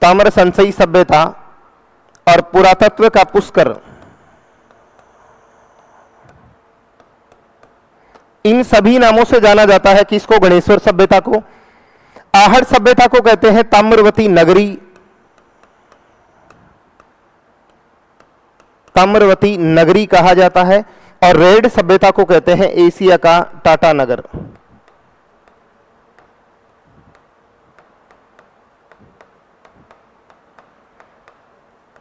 ताम्र संचयी सभ्यता और पुरातत्व का पुष्कर, इन सभी नामों से जाना जाता है किसको? गणेश्वर सभ्यता को। आहड़ सभ्यता को कहते हैं ताम्रवती नगरी, ताम्रवती नगरी कहा जाता है, और रेड सभ्यता को कहते हैं एशिया का टाटा नगर।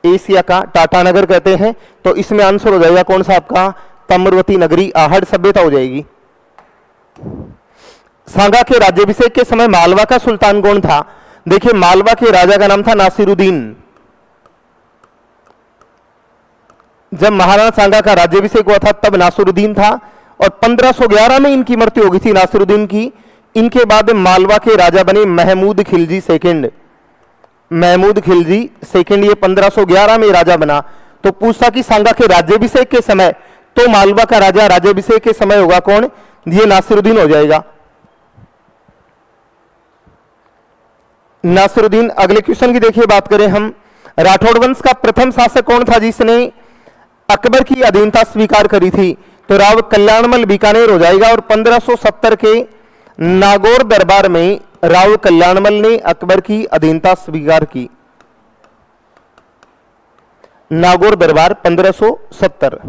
एशिया का टाटा नगर कहते हैं। तो इसमें आंसर हो जाएगा कौन सा आपका? ताम्रवती नगरी आहड़ सभ्यता हो जाएगी। सांगा के राज्याभिषेक के समय मालवा का सुल्तान कौन था? देखिए, मालवा के राजा का नाम था नासिरुद्दीन। जब महाराणा सांगा का राज्याभिषेक हुआ था तब नासिरुद्दीन था, और 1511 में इनकी मृत्यु हो गई थी नासिरुद्दीन की। इनके बाद मालवा के राजा बने महमूद खिलजी सेकंड। महमूद खिलजी सेकंड ये 1511 में राजा बना। तो पूछता कि सांगा के राज्याभिषेक के समय, तो मालवा का राजा राज्याभिषेक के समय होगा कौन? ये नासिरुद्दीन हो जाएगा, नासिरुद्दीन। अगले क्वेश्चन की देखिए बात करें हम, राठौड़ वंश का प्रथम शासक कौन था जिसने अकबर की अधीनता स्वीकार करी थी? तो राव कल्याणमल बीकानेर हो जाएगा। और 1570 के नागौर दरबार में राव कल्याणमल ने अकबर की अधीनता स्वीकार की। नागौर दरबार 1570।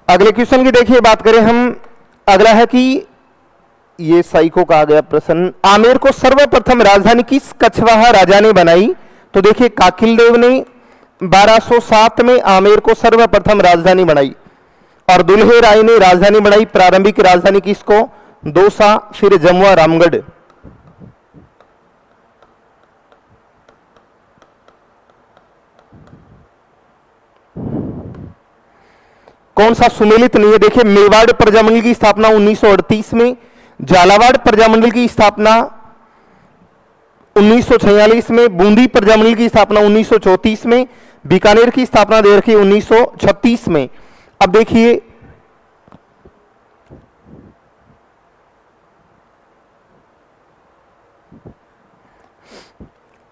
अगले क्वेश्चन की देखिए बात करें हम, अगला है कि ये साइको का आ गया प्रश्न, आमेर को सर्वप्रथम राजधानी किस कछवाहा राजा ने बनाई? तो देखिए, काकिल देव ने 1207 में आमेर को सर्वप्रथम राजधानी बनाई, और दुल्हे राय ने राजधानी बनाई प्रारंभिक राजधानी किसको? दौसा, फिर जमुआ रामगढ़। कौन सा सुमेलित नहीं है? देखिए, मेवाड़ प्रजामंडल की स्थापना 1938 में, झालावाड़ प्रजामंडल की स्थापना 1946 में, बूंदी प्रजामंडल की स्थापना 1934 में, बीकानेर की स्थापना दे रखी 1936 में। अब देखिए,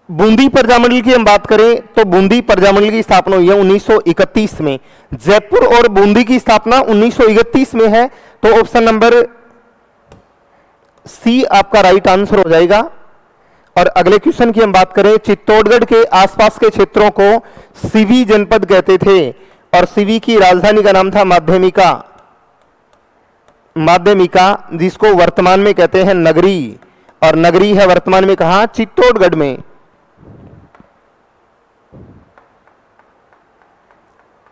बूंदी प्रजामंडल की हम बात करें तो बूंदी प्रजामंडल की स्थापना हुई है 1931 में। जयपुर और बूंदी की स्थापना 1931 में है, तो ऑप्शन नंबर सी आपका राइट आंसर हो जाएगा। और अगले क्वेश्चन की हम बात करें, चित्तौड़गढ़ के आसपास के क्षेत्रों को सिवी जनपद कहते थे, और सिवी की राजधानी का नाम था माध्यमिका, जिसको वर्तमान में कहते हैं नगरी। और नगरी है वर्तमान में कहां? चित्तौड़गढ़ में।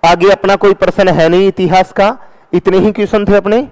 आगे अपना कोई प्रश्न है नहीं इतिहास का, इतने ही क्वेश्चन थे अपने।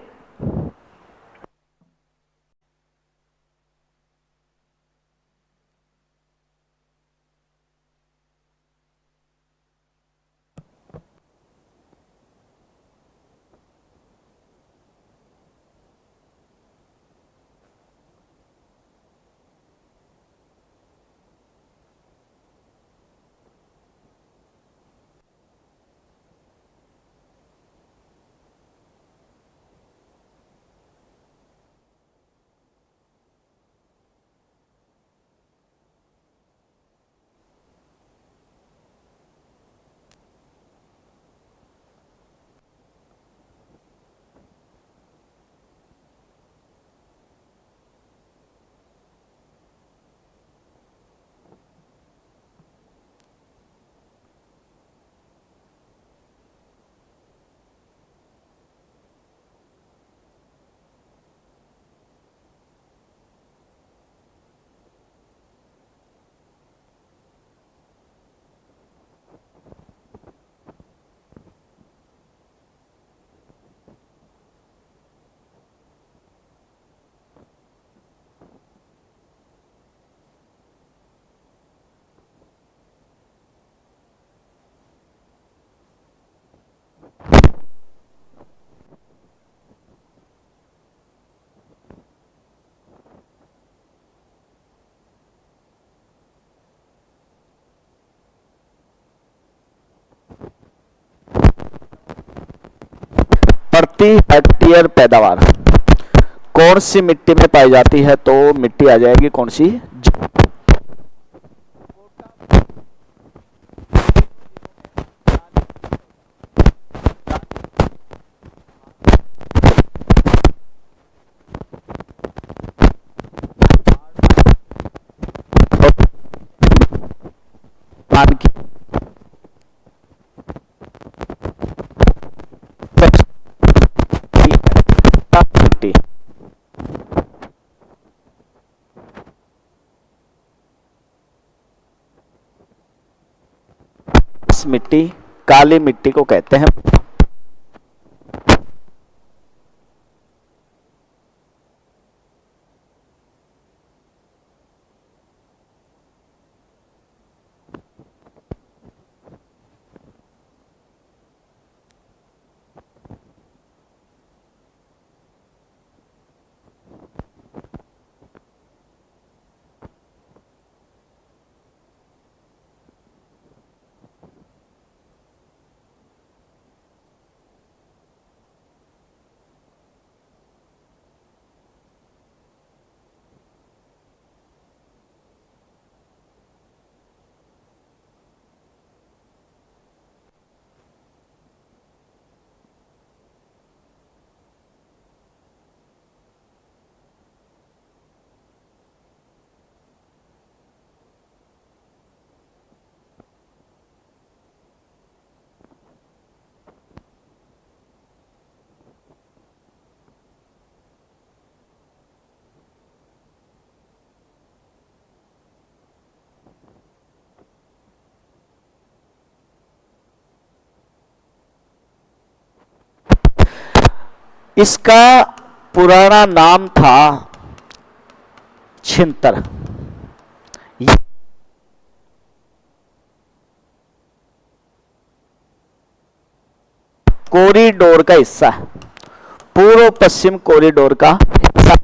प्रति हेक्टेयर पैदावार कौन सी मिट्टी में पाई जाती है? तो मिट्टी आ जाएगी कौन सी? मिट्टी काली मिट्टी को कहते हैं। इसका पुराना नाम था छिंतर। कॉरिडोर का हिस्सा, पूर्व पश्चिम कॉरिडोर का हिस्सा।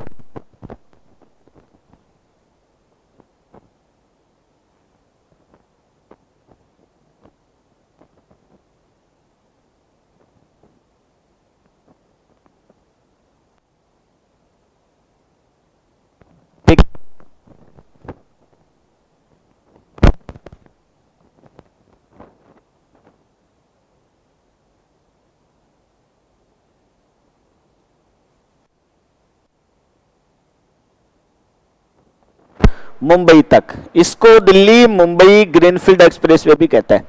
मुंबई तक, इसको दिल्ली मुंबई ग्रीनफील्ड एक्सप्रेसवे भी कहते हैं।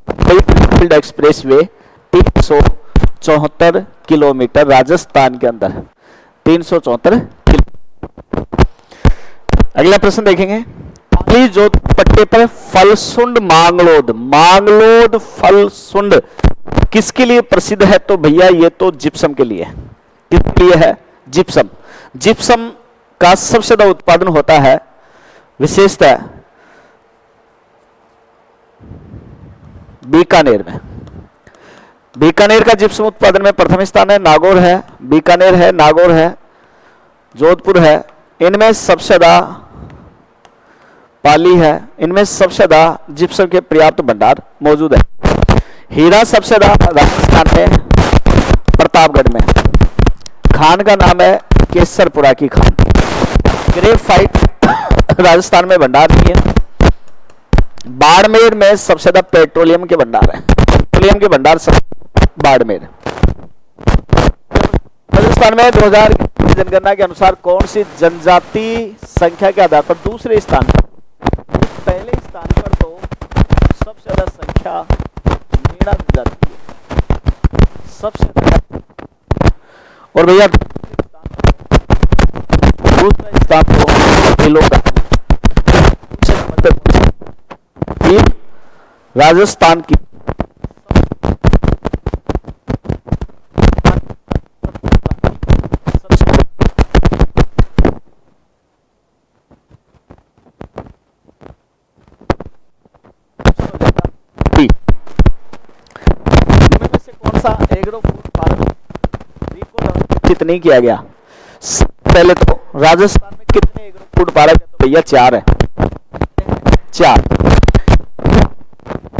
Mumbai greenfield expressway 374 kilometre Rajasthan के अंदर, 374 किलोमीटर। अगला प्रश्न देखेंगे, पाली जोधपुर पट्टे पर फलसुंड मांगलोद, मांगलोद फलसुंड किसके लिए प्रसिद्ध है? तो भैया ये तो जिप्सम के लिए है। किसके लिए है? जिप्सम। जिप्सम का सबसे ज्यादा उत्पादन होता है विशेषतः बीकानेर में। बीकानेर का जिप्सम उत्पादन में प्रथम स्थान है। नागौर है, बीकानेर है, नागौर है, जोधपुर है। इनमें सबसे ज्यादा पाली है, इनमें सबसे ज्यादा जिप्सम के पर्याप्त भंडार मौजूद है। हीरा सबसे ज्यादा राजस्थान में प्रतापगढ़ में। खान का नाम है केसरपुरा की खान। ग्रेफाइट राजस्थान में भंडार नहीं है। बाड़मेर में सबसे ज्यादा पेट्रोलियम के भंडार है। पेट्रोलियम के भंडार सब बाड़मेर। राजस्थान में 2000 की जनगणना के अनुसार कौन सी जनजाति संख्या के आधार पर दूसरे स्थान पर? पहले स्थान पर तो सबसे ज्यादा संख्या मीणा जनजाति है, सबसे ज्यादा। और भैया दूसरा स्थान तो भीलों का। राजस्थान की कौन सा एग्रो फूड पार्क रिकॉर्ड नहीं किया गया? पहले तो राजस्थान में कितने एग्रो फूड पार्क है? तो भैया 4 है, 4।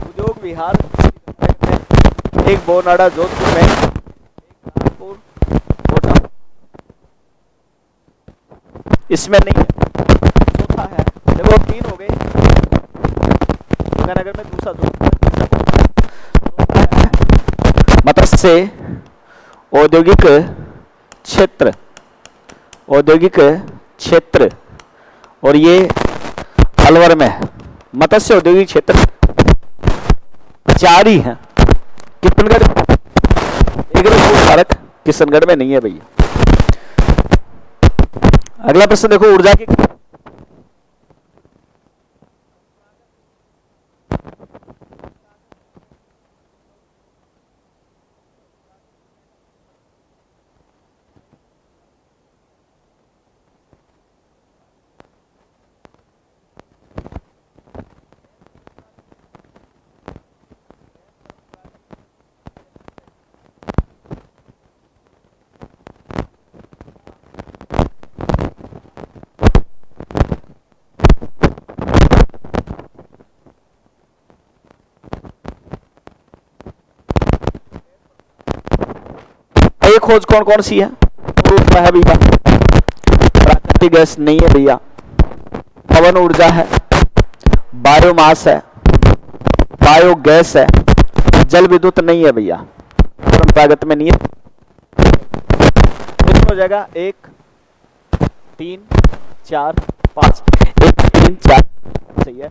उद्योग विहार एक बोनाडा जोधपुर में, एक नागपुर कोटा, इसमें नहीं है। चौथा है, देखो 3 हो गए, गंगानगर में दूसरा जोधपुर। मत्स्य औद्योगिक क्षेत्र, औद्योगिक क्षेत्र, और ये अलवर में है। मत्स्य औद्योगिक क्षेत्र 4 ही है। Kishangarh agro food park Kishangarh में नहीं है भैया। अगला प्रश्न देखो, ऊर्जा की खोज कौन कौन सी है? ऊर्जा है भैया, प्राकृतिक गैस नहीं है भैया, पवन ऊर्जा है, बायोमास है, बायोगैस है, जल विद्युत नहीं है भैया, परंपरागत में नहीं है। कितना हो जाएगा? 1 3 4 5, 1 3 4 सही है।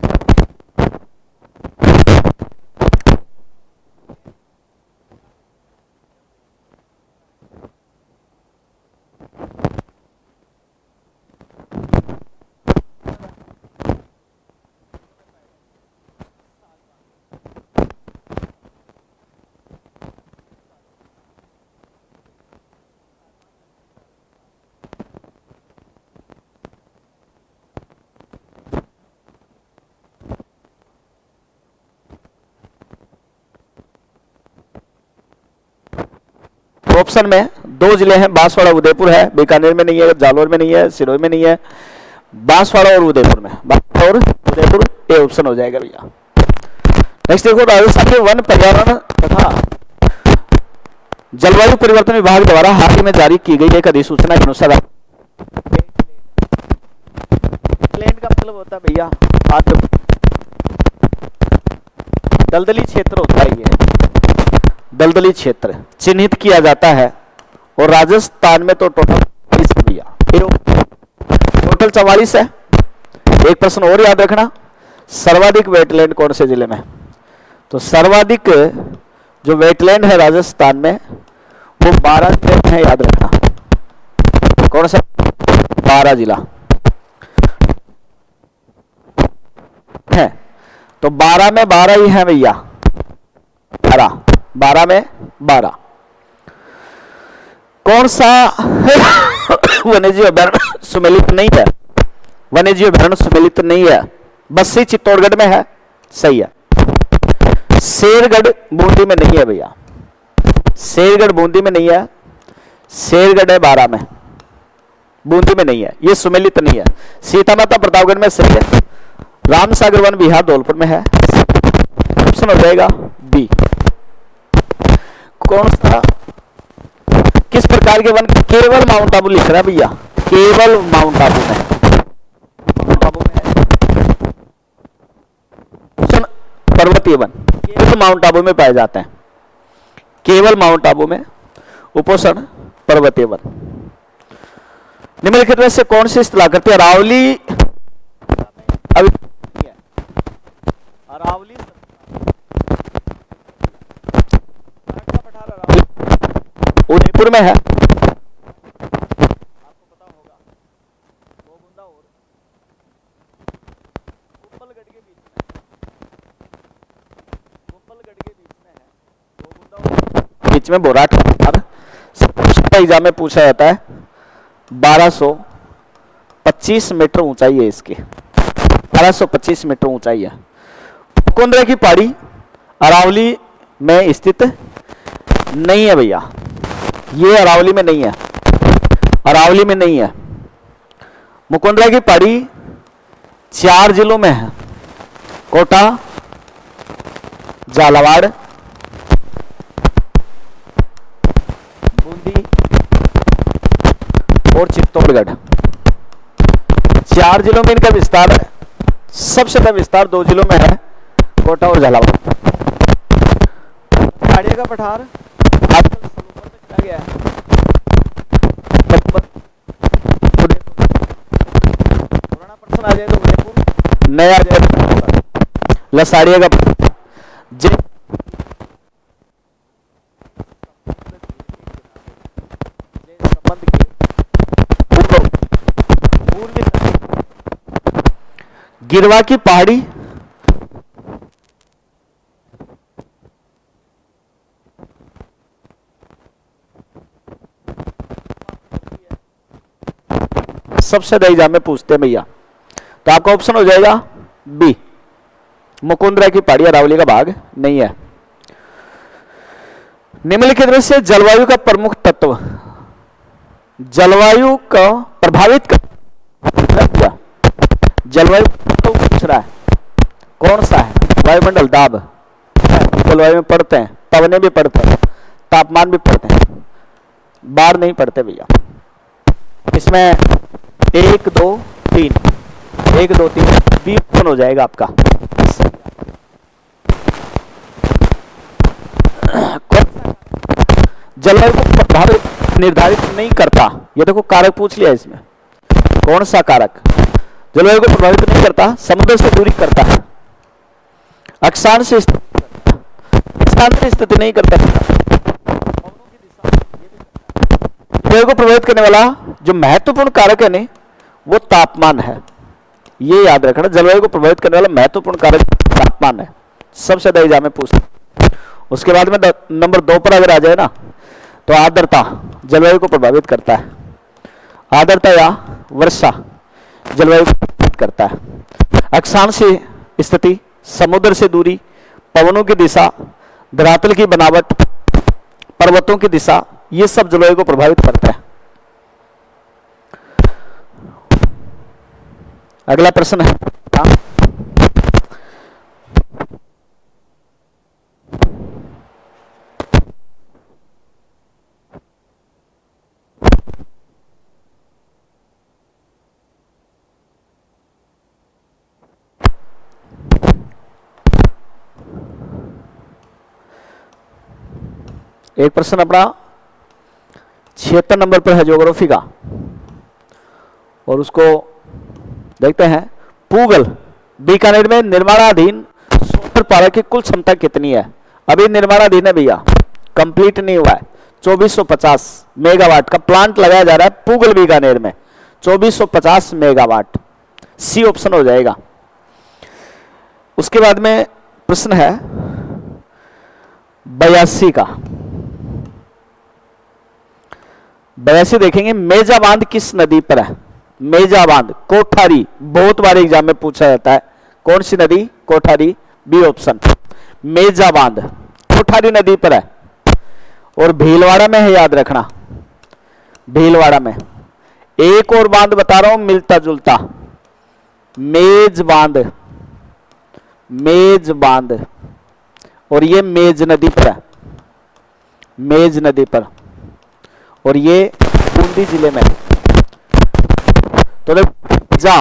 ऑप्शन में 2 जिले हैं, बांसवाड़ा उदयपुर है, बीकानेर में नहीं है, जालोर में नहीं है, सिरोही में नहीं है, बांसवाड़ा और उदयपुर में, बांसवाड़ा और उदयपुर, ये ऑप्शन हो जाएगा भैया। नेक्स्ट देखो, राजस्थान के वन पर्यावरण तथा जलवायु परिवर्तन विभाग द्वारा हाल ही में जारी की गई एक अधिसूचना के अनुसार वेटलैंड का मतलब होता है भैया दलदली क्षेत्र होता है। ये दलदली क्षेत्र चिन्हित किया जाता है और राजस्थान में तो टोटल 44 है। एक प्रश्न और याद रखना, सर्वाधिक वेटलैंड कौन से जिले में? तो सर्वाधिक जो वेटलैंड है राजस्थान में वो 12 जिले में है, याद रखना। कौन सा? 12 जिला। है तो 12 में 12 ही है भैया, 12 में 12। कौन सा वन्यजीव अभयारण्य सुमेलित नहीं है? वन्यजीव अभयारण्य सुमेलित नहीं है। बस्सी चित्तौड़गढ़ में है, सही है। शेरगढ़ बूंदी में नहीं है भैया, शेरगढ़ बूंदी में नहीं है। शेरगढ़ है 12 में, बूंदी में नहीं है, ये सुमेलित नहीं है। सीता माता प्रतापगढ़ में सही है। रामसागर वन विहार धौलपुर में है, ऑप्शन हो जाएगा बी। कौन सा, किस प्रकार के वन? केवल माउंट आबू लिख रहा है भैया, केवल माउंट आबू में, माउंट आबू में है। पर्वतीय वन केवल माउंट आबू में पाए जाते हैं, केवल माउंट आबू में उपोषण पर्वतीय वन। निम्नलिखित में से कौन सी स्थलाकृति अरावली अरावली उदयपुर में है, आपको पता होगा, गोगुंदा और कुंभलगढ़ के बीच में, कुंभलगढ़ के बीच में है, गोगुंदा और बीच में बोराट एग्जाम में पूछा जाता है। 1225 मीटर ऊंचाई है इसकी, 1225 मीटर ऊंचाई है। मुकुंदरा की पहाड़ी अरावली में स्थित नहीं है भैया, ये अरावली में नहीं है, अरावली में नहीं है। मुकुंदरा की पहाड़ी 4 जिलों में है, कोटा, झालावाड़, बूंदी और चित्तौड़गढ़। 4 जिलों में इनका विस्तार है। सबसे ज्यादा विस्तार 2 जिलों में है, कोटा और झालावाड़। पहाड़ी का पठार आजकल सलोवर में चला गया है, पुराना प्रश्न आ जाए तो उदयपुर, नया आ जाए तो लसाड़िया का संबंध की पूर्वी गिरवा की पहाड़ी सबसे ज्यादा एग्जाम में पूछते हैं भैया, तो आपका ऑप्शन हो जाएगा बी। मुकुंदरा की पहाड़ी अरावली का भाग नहीं है। निम्नलिखित में से जलवायु का प्रमुख तत्व, जलवायु का प्रभावित कर, जलवायु तो पूछ रहा है कौन सा है? वायुमंडल दाब, जलवायु में पढ़ते हैं, पवने भी पढ़ते हैं, तापमान भी पढ़ते हैं, बार नहीं पढ़ते भैया। इसमें 1 2 3 1 2 3 बी ऑप्शन हो जाएगा आपका। जलवायु को प्रभावित निर्धारित नहीं करता, ये देखो कारक पूछ लिया इसमें, कौन सा कारक जलवायु को प्रभावित नहीं करता? समुद्र से दूरी करता है, अक्षांश स्थिति नहीं करता। जलवायु को प्रभावित करने वाला जो महत्वपूर्ण कारक है नहीं, वो तापमान है, ये याद रखना। जलवायु को प्रभावित करने वाला महत्वपूर्ण कारक तापमान है, सबसे ज्यादा एग्जाम में पूछते। उसके बाद में नंबर 2 पर अगर आ जाए ना, तो आर्द्रता जलवायु को प्रभावित करता है, आर्द्रता या वर्षा जलवायु को प्रभावित करता है। अक्षांश स्थिति, समुद्र से दूरी, पवनों की दिशा, धरातल की बनावट, पर्वतों की दिशा, ये सब जलवायु को प्रभावित करता है। अगला प्रश्न है, एक प्रश्न अपना 76 नंबर पर है ज्योग्राफी का, और उसको देखते हैं। पूगल बीकानेर में निर्माणाधीन सोलर पार्क की कुल क्षमता कितनी है? अभी निर्माणाधीन है भैया, कंप्लीट नहीं हुआ है। 2450 मेगावाट का प्लांट लगाया जा रहा है पूगल बीकानेर में, 2450 मेगावाट। सी ऑप्शन हो जाएगा। उसके बाद में प्रश्न है 82 का। 82 देखेंगे, मेजा बांध किस नदी पर है? मेजा बांध कोठारी, बहुत बार एग्जाम में पूछा जाता है। कौन सी नदी? Kothari, B option. मेजा बांध कोठारी नदी पर है और भीलवाड़ा में है, याद रखना, भीलवाड़ा में। एक और बांध बता रहा हूं मिलता जुलता, मेज बांध, मेज बांध, और ये मेज नदी पर है, मेज नदी पर, और ये बूंदी जिले में। तो मेजा,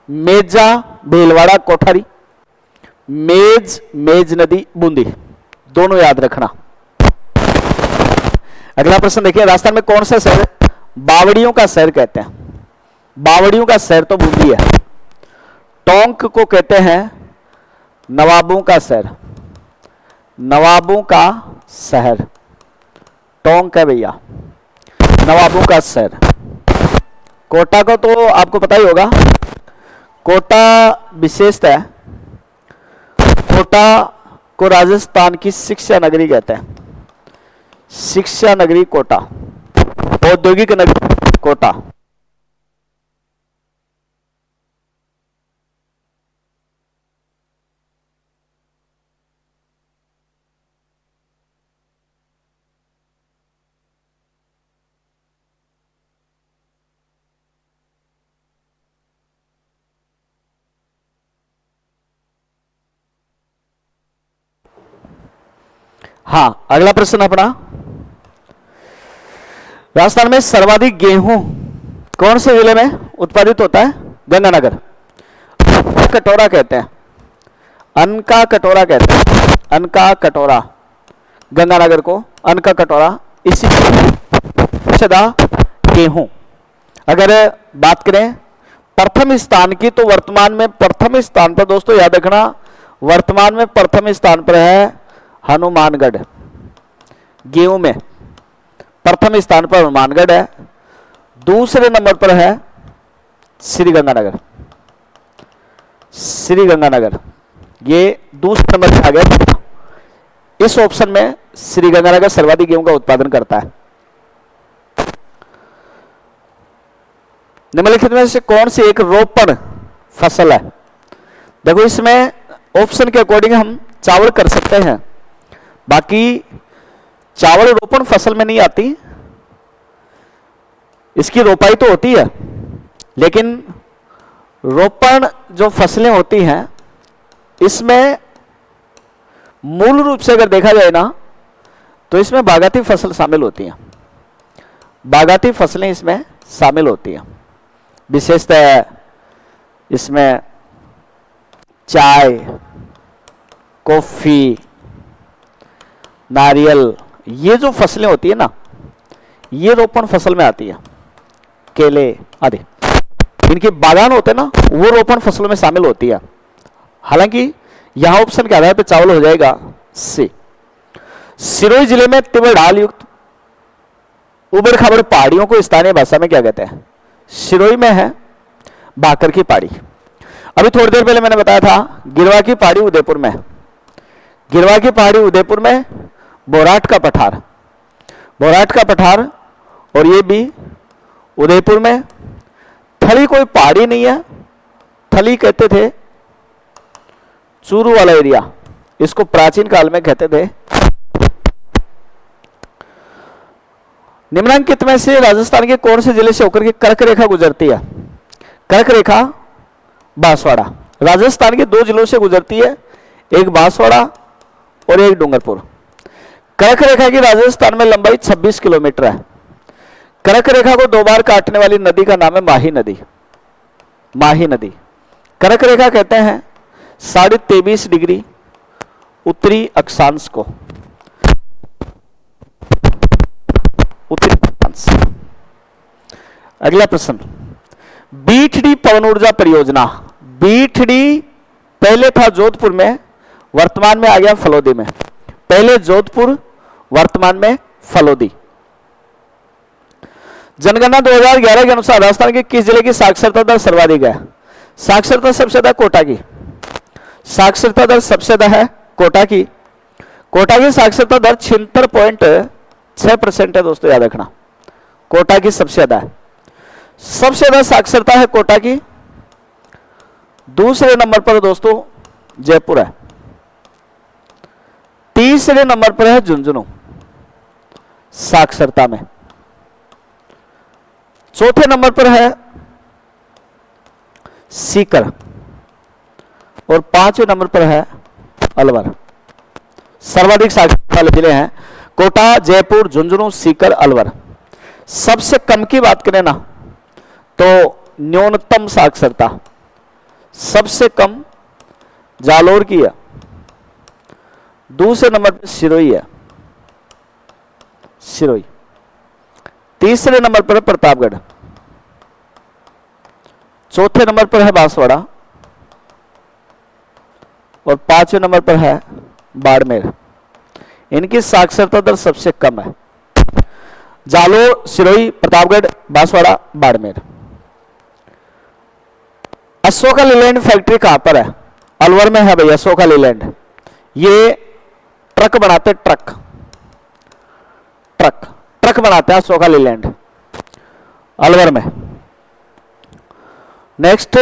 मेजा भीलवाड़ा कोठारी, मेज मेज नदी बूंदी, दोनों याद रखना। अगला प्रश्न देखिए, राजस्थान में कौन सा शहर बावड़ियों का शहर कहते हैं? बावड़ियों का शहर तो बूंदी है। टोंक को कहते हैं नवाबों का शहर, नवाबों का शहर टोंक है भैया, नवाबों का शहर। कोटा को तो आपको पता ही होगा, कोटा विशेषता है, कोटा को राजस्थान की शिक्षा नगरी कहते हैं, शिक्षा नगरी कोटा, औद्योगिक नगरी कोटा। हाँ, अगला प्रश्न अपना, राजस्थान में सर्वाधिक गेहूं कौन से जिले में उत्पादित होता है? गंगानगर। कटोरा कहते हैं, अन्न का कटोरा कहते हैं, अन्न का कटोरा, गंगानगर को अन्न का कटोरा। इसी सदा गेहूं। अगर बात करें प्रथम स्थान की, तो वर्तमान में प्रथम स्थान पर दोस्तों याद रखना, वर्तमान में प्रथम स्थान पर है हनुमानगढ़। गेहूं में प्रथम स्थान पर हनुमानगढ़ है, दूसरे नंबर पर है श्रीगंगानगर, श्रीगंगानगर, ये दूसरे नंबर पर आ गया। इस ऑप्शन में श्रीगंगानगर सर्वाधिक गेहूं का उत्पादन करता है। निम्नलिखित में से कौन सी एक रोपण फसल है? देखो, इसमें ऑप्शन के अकॉर्डिंग हम चावल कर सकते हैं, बाकी चावल रोपण फसल में नहीं आती। इसकी रोपाई तो होती है, लेकिन रोपण जो फसलें होती हैं, इसमें मूल रूप से अगर देखा जाए ना, तो इसमें बागाती फसल शामिल होती हैं, बागाती फसलें इसमें शामिल होती हैं। विशेषतः इसमें चाय, कॉफी, नारियल, ये जो फसलें होती है ना, ये रोपण फसल में आती है। केले आदि इनके बागान होते हैं ना, वो रोपण फसलों में शामिल होती है। हालांकि यहां ऑप्शन के आधार पर चावल हो जाएगा सी। सिरोही जिले में तीव्र ढाल युक्त उबड़ खाबड़ पहाड़ियों को स्थानीय भाषा में क्या कहते हैं? सिरोही में है भाकर की पहाड़ी। अभी थोड़ी देर पहले मैंने बताया था गिरवा की पहाड़ी उदयपुर में, गिरवा की पहाड़ी उदयपुर में, बोराट का पठार, बोराट का पठार, और ये भी उदयपुर में। थली कोई पहाड़ी नहीं है, थली कहते थे चूरू वाला एरिया, इसको प्राचीन काल में कहते थे। निम्नांकित में से राजस्थान के कौन से जिले से होकर के कर्क रेखा गुजरती है? कर्क रेखा बांसवाड़ा, राजस्थान के दो जिलों से गुजरती है, एक बांसवाड़ा और एक डूंगरपुर। कर्क रेखा की राजस्थान में लंबाई 26 किलोमीटर है। कर्क रेखा को दो बार काटने वाली नदी का नाम है माही नदी, माही नदी। कर्क रेखा कहते हैं 23.5 डिग्री उत्तरी अक्षांश को, उत्तरी अक्षांश। अगला प्रश्न, बीठडी पवन ऊर्जा परियोजना, बीठडी पहले था जोधपुर में, वर्तमान में आ गया फलोदी में। पहले जोधपुर, वर्तमान में फलोदी। जनगणना 2011 के अनुसार राजस्थान के किस जिले की साक्षरता दर सर्वाधिक है? साक्षरता सबसे ज्यादा कोटा की, साक्षरता दर सबसे ज्यादा है कोटा की। कोटा की साक्षरता दर 76.6% है दोस्तों, याद रखना। कोटा की सबसे ज्यादा है, सबसे ज्यादा साक्षरता है कोटा की। दूसरे नंबर पर दोस्तों जयपुर है। तीसरे नंबर पर है झुंझुनू साक्षरता में। चौथे नंबर पर है सीकर और पांचवें नंबर पर है अलवर। सर्वाधिक साक्षरता वाले जिले हैं कोटा, जयपुर, झुंझुनू, सीकर, अलवर। सबसे कम की बात करें ना तो न्यूनतम साक्षरता सबसे कम जालोर की है। दूसरे नंबर पर सिरोही है, सिरोही। तीसरे नंबर पर है प्रतापगढ़। चौथे नंबर पर है बांसवाड़ा और पांचवें नंबर पर है बाड़मेर। इनकी साक्षरता दर सबसे कम है। जालोर, सिरोही, प्रतापगढ़, बांसवाड़ा, बाड़मेर। अशोका लीलैंड फैक्ट्री कहां पर है? अलवर में है भाई अशोका लीलैंड। ये ट्रक बनाते, ट्रक ट्रक ट्रक बनाते हैं अशोका लीलैंड, अलवर में। नेक्स्ट,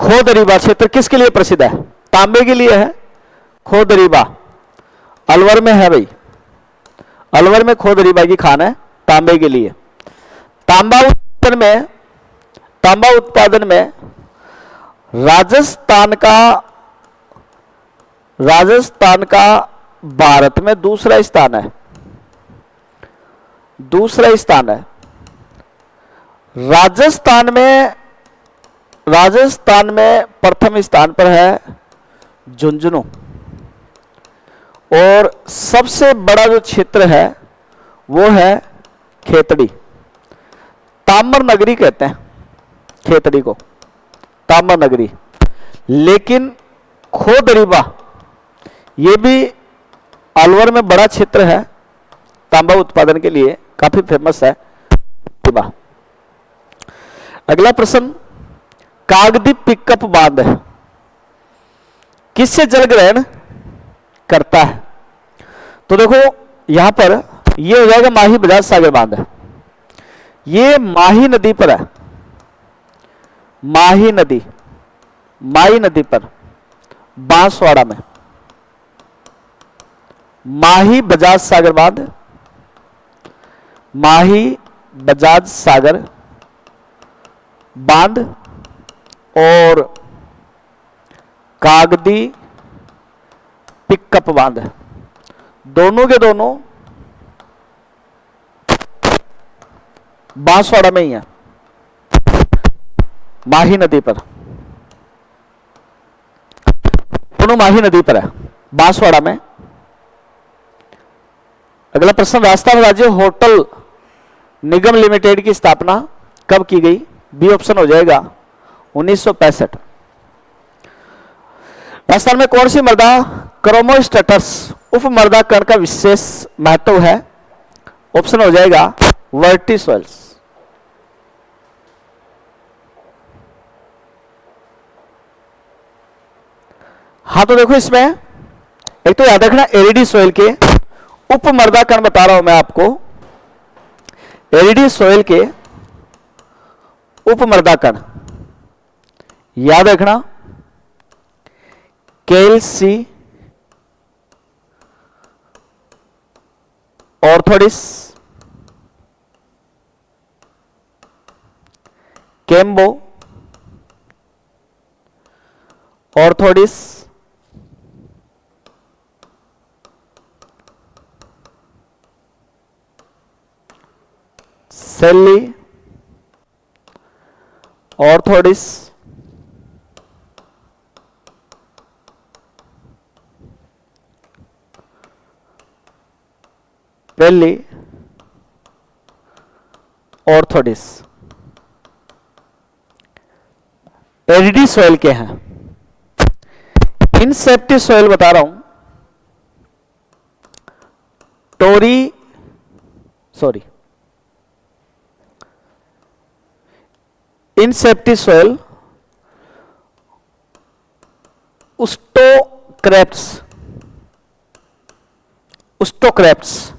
खोदरीबा क्षेत्र किसके लिए प्रसिद्ध है? तांबे के लिए है। खोदरीबा अलवर में है भाई, अलवर में खोदरीबा की खान है तांबे के लिए। तांबा उत्पादन में राजस्थान का भारत में दूसरा स्थान है, दूसरा स्थान है। राजस्थान में प्रथम स्थान पर है झुंझुनू और सबसे बड़ा जो क्षेत्र है वो है खेतड़ी। ताम्र नगरी कहते हैं खेतड़ी को, ताम्र नगरी। लेकिन खोदरीबा ये भी अलवर में बड़ा क्षेत्र है, तांबा उत्पादन के लिए काफी फेमस है। अगला प्रश्न, कागदी पिकअप बांध किससे जल ग्रहण करता है? तो देखो यहां पर ये हो जाएगा माही बजाज सागर बांध। ये माही नदी पर है, माही नदी पर बांसवाड़ा में माही बजाज सागर बांध, माही बजाज सागर बांध और कागदी पिकअप बांध, दोनों के दोनों बांसवाड़ा में ही है, माही नदी पर। दोनों माही नदी पर है, बांसवाड़ा में। अगला प्रश्न, राजस्थान राज्य होटल निगम लिमिटेड की स्थापना कब की गई? बी ऑप्शन हो जाएगा 1965। राजस्थान में कौन सी मृदा क्रोमोस्टेटस उप मृदा कण का विशेष महत्व है? ऑप्शन हो जाएगा वर्टिसॉइल्स। हाँ तो देखो इसमें एक तो याद रखना एरिडी सॉइल के उप मृदा कण बता रहा हूं मैं आपको। एरिडी सॉइल के उप मृदा कण याद रखना कैल्सी, ऑर्थोडिस, केम्बो, ऑर्थोडिस, सेल्ली, ऑर्थोडिस, पेल्ली, ऑर्थोडिस। एरिडी सॉइल के हैं। इनसेप्टिव सॉइल बता रहा हूं, इनसेप्टिव सॉइल उस्टोक्रेप्स, उस्टोक्रेप्स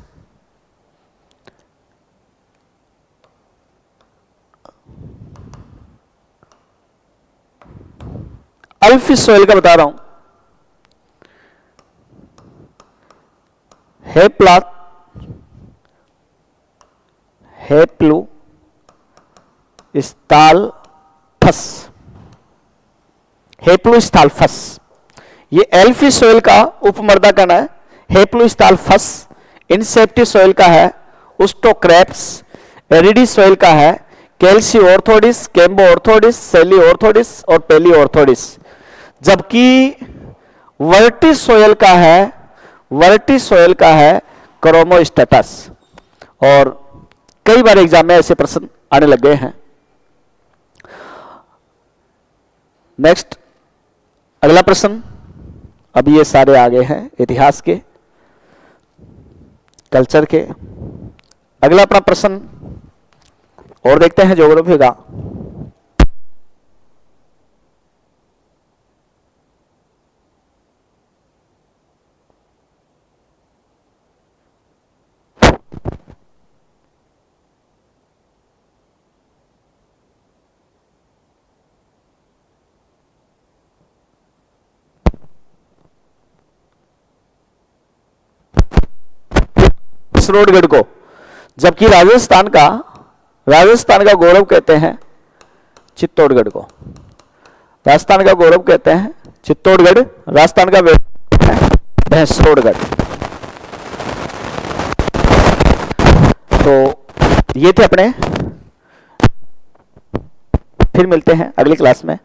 अल्फी सोइल का बता रहा हूं। हेप्लू स्टाल्फस, हेप्लू स्टाल्फस, ये एल्फी सोइल का उपमर्दा कण है। हेप्लू स्टाल्फस इंसेप्टी सोइल का है। उस्टोक्रेप्स एरिडी सोइल का है। कैल्सी ऑर्थोडिस, कैम्बो ऑर्थोडिस, सेली ऑर्थोडिस और पेली ऑर्थोडिस। जबकि वर्टी सोयल का है, वर्टी सोयल का है क्रोमोस्टेटस। और कई बार एग्जाम में ऐसे प्रश्न आने लग गए हैं। नेक्स्ट अगला प्रश्न, अब ये सारे आगे हैं इतिहास के, कल्चर के। अगला अपना प्रश्न और देखते हैं ज्योग्राफी का। चित्तौड़गढ़ को, जबकि राजस्थान का गौरव कहते हैं चित्तौड़गढ़ को। राजस्थान का गौरव कहते हैं चित्तौड़गढ़, राजस्थान का भैंसरोडगढ़। तो ये थे अपने, फिर मिलते हैं अगली क्लास में।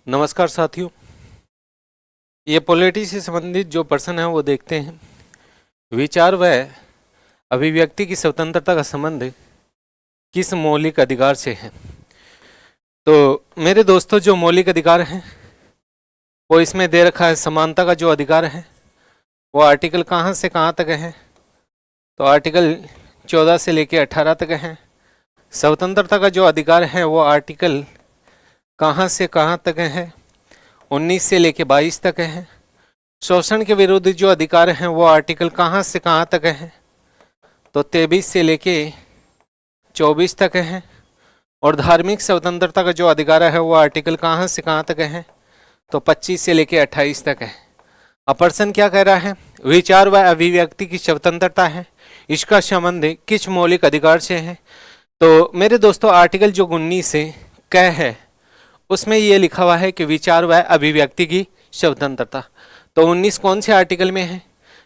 नमस्कार साथियों, ये पॉलिटी से संबंधित जो प्रश्न है वो देखते हैं। विचार व अभिव्यक्ति की स्वतंत्रता का संबंध किस मौलिक अधिकार से है? तो मेरे दोस्तों, जो मौलिक अधिकार हैं वो इसमें दे रखा है। समानता का जो अधिकार है वो आर्टिकल कहाँ से कहाँ तक है? तो आर्टिकल 14 से लेके 18 तक है। स्वतंत्रता का जो अधिकार है वो आर्टिकल कहाँ से कहाँ तक है? 19 से लेके 22 तक है। शोषण के विरुद्ध जो अधिकार हैं वो आर्टिकल कहाँ से कहाँ तक है? तो 23 से लेके 24 तक है। और धार्मिक स्वतंत्रता का जो अधिकार है वो आर्टिकल कहाँ से कहाँ तक है? तो 25 से लेके 28 तक है। अब प्रश्न क्या कह रहा है? विचार व अभिव्यक्ति की स्वतंत्रता है, इसका संबंध किस मौलिक अधिकार से है? तो मेरे दोस्तों, आर्टिकल जो 19 से क है उसमें ये लिखा हुआ है कि विचार व अभिव्यक्ति की स्वतंत्रता। तो 19 कौन से आर्टिकल में है?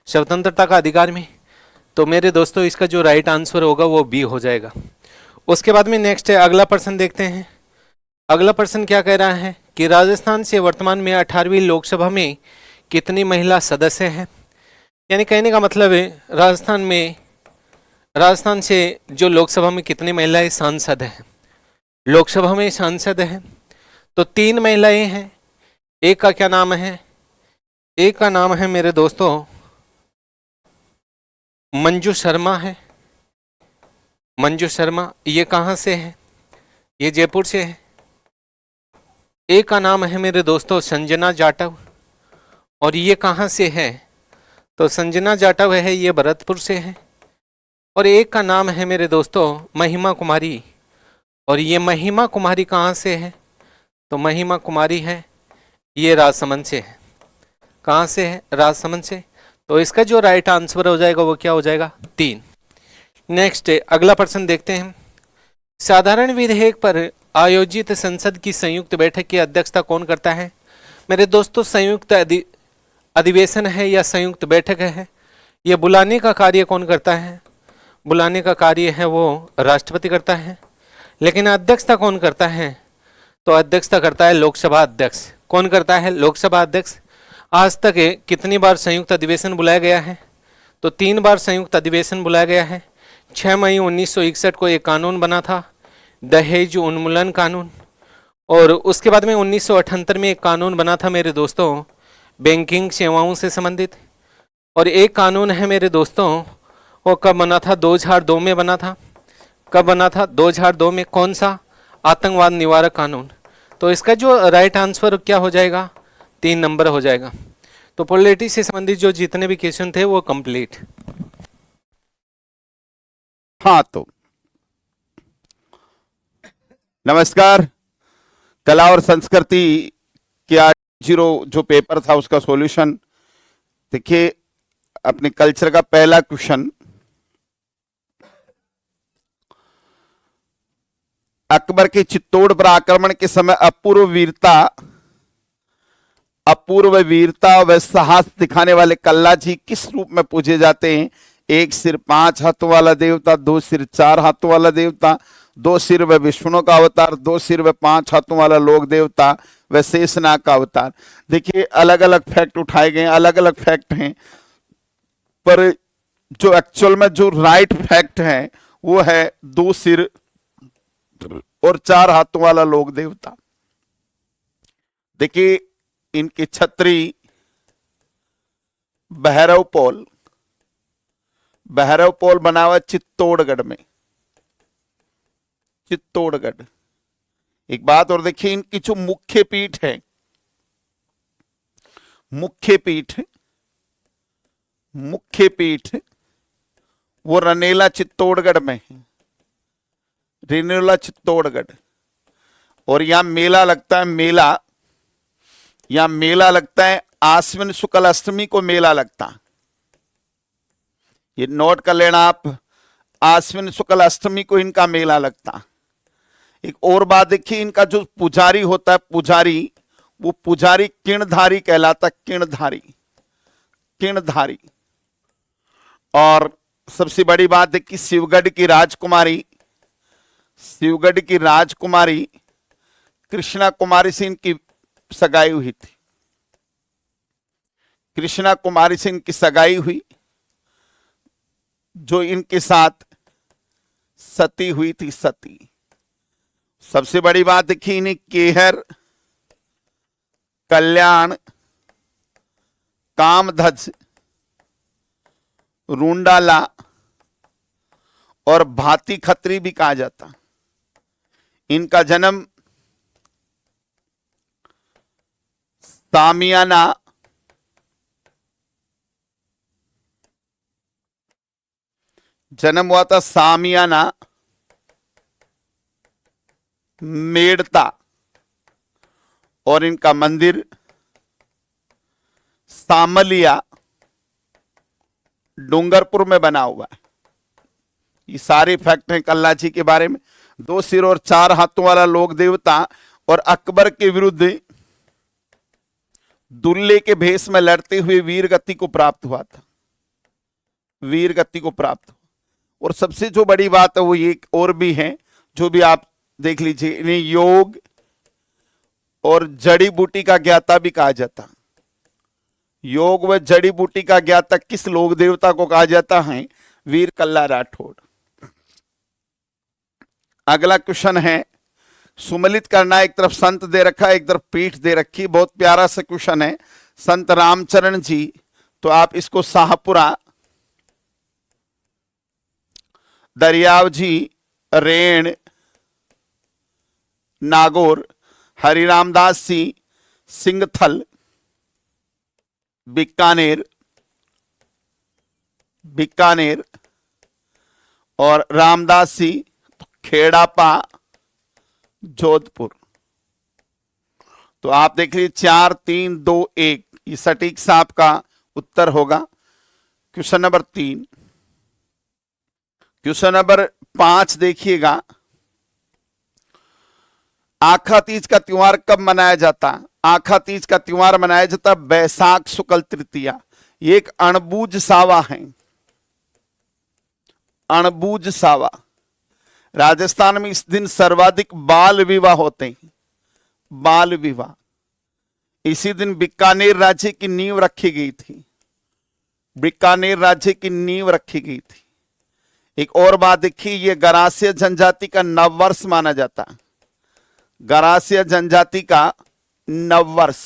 स्वतंत्रता का अधिकार में। तो मेरे दोस्तों, इसका जो राइट आंसर होगा वो बी हो जाएगा। उसके बाद में नेक्स्ट है, अगला प्रश्न देखते हैं। अगला प्रश्न क्या कह रहा है कि राजस्थान से वर्तमान में 18वीं लोकसभा में कितनी महिला सदस्य हैं? यानी कहने का मतलब है राजस्थान से जो लोकसभा में कितनी महिलाएं सांसद हैं? लोकसभा में सांसद हैं तो 3 महिलाएं हैं। एक का क्या नाम है? एक का नाम है मेरे दोस्तों मंजू शर्मा है। मंजू शर्मा, ये कहाँ से है? ये जयपुर से है। एक का नाम है मेरे दोस्तों संजना जाटव, और ये कहाँ से है? तो संजना जाटव है, ये भरतपुर से है। और एक का नाम है मेरे दोस्तों महिमा कुमारी, और ये महिमा कुमारी कहाँ से है? तो महिमा कुमारी है, ये राजसमंद से है। कहाँ से है? राजसमंद से। तो इसका जो राइट आंसर हो जाएगा वो क्या हो जाएगा? 3। नेक्स्ट अगला प्रश्न देखते हैं। साधारण विधेयक पर आयोजित संसद की संयुक्त बैठक की अध्यक्षता कौन करता है? मेरे दोस्तों, संयुक्त अधिवेशन है या संयुक्त बैठक है, ये बुलाने का कार्य कौन करता है? बुलाने का कार्य है वो राष्ट्रपति करता है। लेकिन अध्यक्षता कौन करता है? तो अध्यक्षता करता है लोकसभा अध्यक्ष। कौन करता है? लोकसभा अध्यक्ष। आज तक कितनी बार संयुक्त अधिवेशन बुलाया गया है? तो 3 बार संयुक्त अधिवेशन बुलाया गया है। 6 मई 1961 को एक कानून बना था, दहेज उन्मूलन कानून। और उसके बाद में 1978 में एक कानून बना था मेरे दोस्तों बैंकिंग सेवाओं से संबंधित। और एक कानून है मेरे दोस्तों, वो कब बना था? 2002 में बना था। कब बना था? 2002 में। कौन सा? आतंकवाद निवारक कानून। तो इसका जो राइट आंसर क्या हो जाएगा? 3 नंबर हो जाएगा। तो पॉलिटी से संबंधित जो जितने भी क्वेश्चन थे वो कंप्लीट। हाँ, तो नमस्कार। कला और संस्कृति के आज जो पेपर था उसका सॉल्यूशन देखिए। अपने कल्चर का पहला क्वेश्चन, अकबर के चित्तौड़ पर आक्रमण के समय अपूर्व वीरता व साहस दिखाने वाले कल्ला जी किस रूप में पूजे जाते हैं? 1 सिर 5 हाथों वाला देवता, 2 सिर 4 हाथों वाला देवता, 2 सिर व विष्णु का अवतार, 2 सिर व 5 हाथों वाला लोक देवता व शेषनाग का अवतार। देखिए अलग अलग फैक्ट उठाए गए, अलग अलग फैक्ट हैं, पर जो एक्चुअल में जो राइट फैक्ट है वो है 2 सिर और 4 हाथों वाला लोक देवता। देखिए इनके छत्री भैरव पौल बना हुआ चित्तौड़गढ़ में, चित्तौड़गढ़। एक बात और देखिए, इनकी जो मुख्य पीठ है, मुख्य पीठ वो रनेला चित्तौड़गढ़ में है, रनेला चित्तौड़गढ़। और यहां मेला लगता है, यहां मेला लगता है, आश्विन शुक्ल अष्टमी को मेला लगता है। ये नोट कर लेना आप, आश्विन शुक्ल अष्टमी को इनका मेला लगता। एक और बात देखिए, इनका जो पुजारी होता है, वो पुजारी किणधारी कहलाता, किणधारी। और सबसे बड़ी बात देखिए, शिवगढ़ की राजकुमारी कृष्णा कुमारी से इनकी सगाई हुई थी, कृष्णा कुमारी से इनकी सगाई हुई, जो इनके साथ सती हुई थी, सती। सबसे बड़ी बात देखिए, इन्हें केहर, कल्याण, कामध्वज, रूंडाला और भाती खत्री भी कहा जाता। इनका जन्म सामियाना हुआ था, सामियाना मेड़ता, और इनका मंदिर सामलिया डूंगरपुर में बना हुआ है। ये सारे फैक्ट हैं कल्ला जी के बारे में। 2 सिर और 4 हाथों वाला लोक देवता, और अकबर के विरुद्ध दुल्ले के भेष में लड़ते हुए वीर गति को प्राप्त हुआ था, वीर गति को प्राप्त। और सबसे जो बड़ी बात है वो ये और भी है, जो भी आप देख लीजिए, इन्हें योग और जड़ी बूटी का ज्ञाता भी कहा जाता। योग व जड़ी बूटी का ज्ञाता किस लोक देवता को कहा जाता है? वीर कल्ला राठौड़। अगला क्वेश्चन है, सुमलित करना, एक तरफ संत दे रखा है, एक तरफ पीठ दे रखी। बहुत प्यारा सा क्वेश्चन है। संत रामचरण जी, तो आप इसको शाहपुरा, दरियाव जी, रेण, नागौर, हरिरामदास जी, सिंगथल, बीकानेर और रामदास जी खेड़ापा, जोधपुर। तो आप देख लीजिए 4 3 2 1, ये सटीक सा आपका उत्तर होगा। Question number 3। क्वेश्चन नंबर 5 देखिएगा, आखा तीज का त्योहार कब मनाया जाता? आखा तीज का त्योहार मनाया जाता बैसाख शुक्ल तृतीया। ये एक अणबूझ सावा है, अणबूझ सावा। राजस्थान में इस दिन सर्वाधिक बाल विवाह होते हैं, बाल विवाह। इसी दिन बीकानेर राज्य की नींव रखी गई थी, बीकानेर राज्य की नींव रखी गई थी। एक और बात देखिए, ये गरासिया जनजाति का नववर्ष माना जाता है, गरासिया जनजाति का नववर्ष।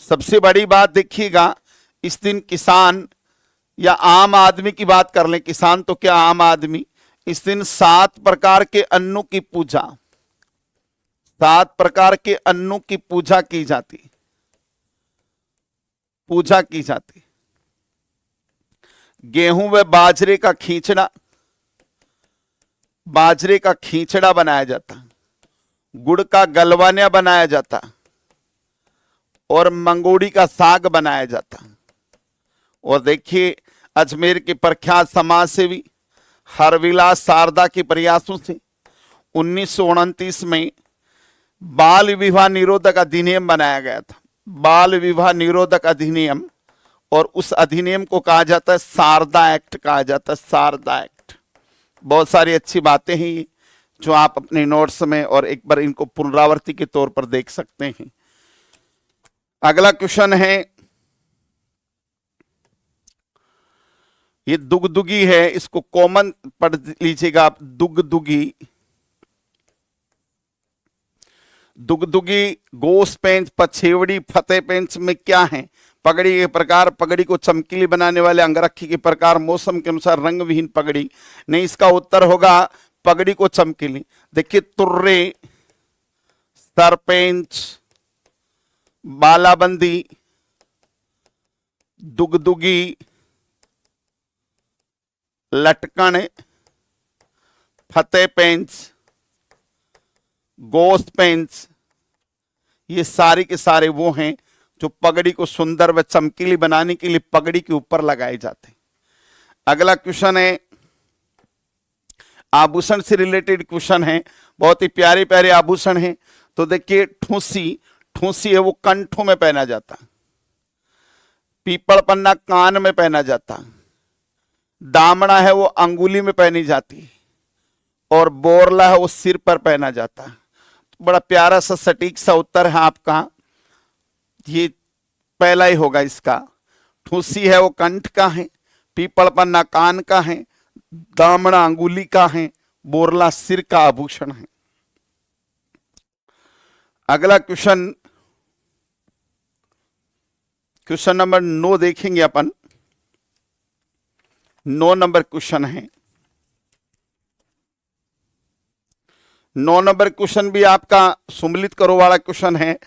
सबसे बड़ी बात देखिएगा, इस दिन किसान या आम आदमी की बात कर लें, किसान तो क्या आम आदमी, इस दिन 7 प्रकार के अन्नों की पूजा, 7 प्रकार के अन्नों की पूजा की जाती, पूजा की जाती। गेहूं व बाजरे का खींचड़ा, बाजरे का खींचड़ा बनाया जाता, गुड़ का गलवानिया बनाया जाता और मंगोड़ी का साग बनाया जाता। और देखिए अजमेर के प्रख्यात समाज सेवी हरविलास शारदा के प्रयासों से 1929 में बाल विवाह निरोधक अधिनियम बनाया गया था, बाल विवाह निरोधक अधिनियम, और उस अधिनियम को कहा जाता है शारदा एक्ट, कहा जाता है शारदा एक्ट। बहुत सारी अच्छी बातें हैं ये, जो आप अपने नोट्स में और एक बार इनको पुनरावृत्ति के तौर पर देख सकते हैं। अगला क्वेश्चन है, ये दुगदुगी है, इसको कॉमन पढ़ लीजिएगा आप, दुगदुगी, दुगदुगी गोस पेंच, पछेवड़ी, फतेह पेंच में क्या है? पगड़ी के प्रकार, पगड़ी को चमकीली बनाने वाले अंगरखी के प्रकार, मौसम के अनुसार रंग विहीन पगड़ी। नहीं, इसका उत्तर होगा पगड़ी को चमकीली। देखिए तुर्रे, सरपेंच, बालाबंदी, दुगदुगी, लटकन, फतेह पेंच, गोश्त पेंच, ये सारे के सारे वो हैं जो पगड़ी को सुंदर व चमकीली बनाने के लिए पगड़ी के ऊपर लगाए जाते हैं। अगला क्वेश्चन है, आभूषण से रिलेटेड क्वेश्चन है, बहुत ही प्यारे प्यारे आभूषण हैं। तो देखिए ठूसी, ठूसी है वो कंठों में पहना जाता, पीपल पन्ना कान में पहना जाता, दामड़ा है वो अंगुली में पहनी जाती, और बोरला है वो सिर पर पहना जाता। बड़ा प्यारा सा सटीक सा उत्तर है आपका, ये पहला ही होगा इसका। ठूसी है वो कंठ का है, पीपल पन्ना कान का है, दामड़ा अंगुली का है, बोरला सिर का आभूषण है। अगला क्वेश्चन, क्वेश्चन नंबर 9 देखेंगे अपन। 9 नंबर क्वेश्चन है। 9 नंबर क्वेश्चन भी आपका सुमिलित करो वाला क्वेश्चन है।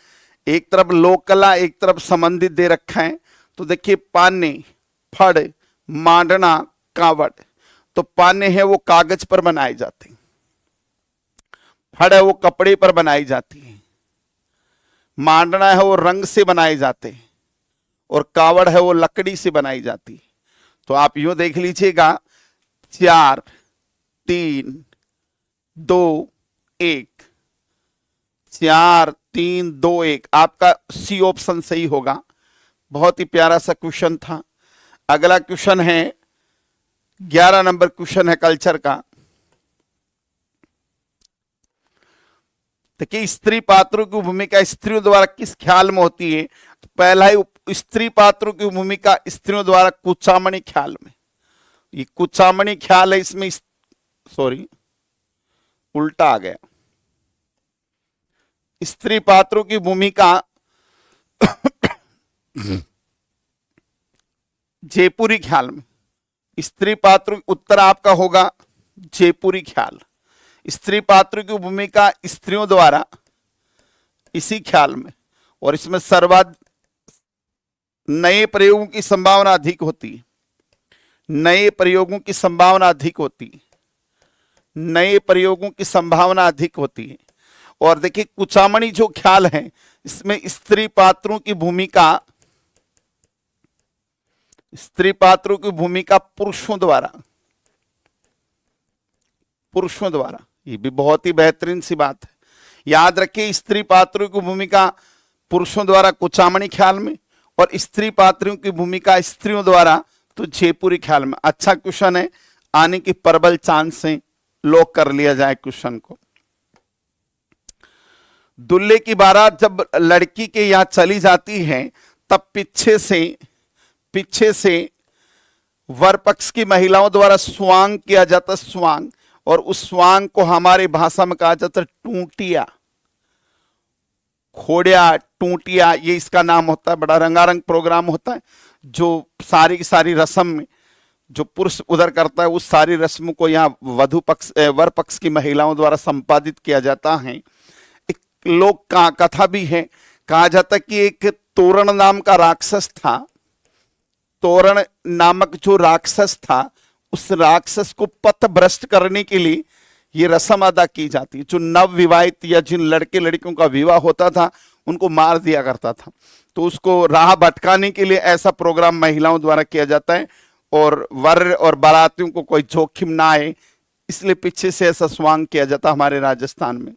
एक तरफ लोक कला, एक तरफ संबंधित दे रखा है। तो देखिए पाने, फड़, मांडना, कावड़। तो पाने हैं वो कागज पर बनाए जाते हैं, फड़ है वो कपड़े पर बनाई जाती है, मांडना है वो रंग से बनाए जाते हैं, और कावड़ है वो लकड़ी से बनाई जाती है। तो आप यूं देख लीजिएगा, 4 3 2 1, 4 3 2 1, आपका सी ऑप्शन सही होगा। बहुत ही प्यारा सा क्वेश्चन था। अगला क्वेश्चन है 11 नंबर क्वेश्चन है कल्चर का। देखिए स्त्री पात्रों की भूमिका स्त्रियों द्वारा किस ख्याल में होती है? तो पहला ही स्त्री पात्रों की भूमिका स्त्रियों द्वारा कुचामणी ख्याल में। ये कुचामणी ख्याल है, इसमें सॉरी उल्टा आ गया। स्त्री पात्रों की भूमिका जयपुरी ख्याल में। स्त्री पात्र, उत्तर आपका होगा जयपुरी ख्याल। स्त्री पात्र की भूमिका स्त्रियों द्वारा इसी ख्याल में, और इसमें सर्वाधिक नए प्रयोगों की संभावना अधिक होती है, नए प्रयोगों की संभावना अधिक होती है, नए प्रयोगों की संभावना अधिक होती है। और देखिए कुचामणी जो ख्याल है, इसमें स्त्री पात्रों की भूमिका, स्त्री पात्रों की भूमिका पुरुषों द्वारा, पुरुषों द्वारा। ये भी बहुत ही बेहतरीन सी बात है। याद रखिए स्त्री पात्रों की भूमिका पुरुषों द्वारा कुचामणी ख्याल में, और स्त्री पात्रों की भूमिका स्त्रियों द्वारा तो जयपुरी ख्याल में। अच्छा क्वेश्चन है, आने की प्रबल चांस से लॉक कर लिया जाए क्वेश्चन को। दूल्हे की बारात जब लड़की के यहां चली जाती है, तब पीछे से वर पक्ष की महिलाओं द्वारा स्वांग किया जाता, स्वांग, और उस स्वांग को हमारी भाषा में कहा जाता है टूटिया। खोड़िया, टूटिया, ये इसका नाम होता है। बड़ा रंगारंग प्रोग्राम होता है जो सारी की सारी रस्म में जो पुरुष उधर करता है उस सारी रस्म को यहाँ वधु पक्ष वर पक्ष की महिलाओं द्वारा संपादित किया जाता है। एक लोक का कथा भी है, कहा जाता कि एक तोरण नाम का राक्षस था। तोरण नामक जो राक्षस था उस राक्षस को पथ भ्रष्ट करने के लिए ये रस्म अदा की जाती है। जो नव विवाहित या जिन लड़के लड़कियों का विवाह होता था उनको मार दिया करता था, तो उसको राह भटकाने के लिए ऐसा प्रोग्राम महिलाओं द्वारा किया जाता है और वर और बारातियों को कोई जोखिम ना आए इसलिए पीछे से ऐसा स्वांग किया जाता हमारे राजस्थान में।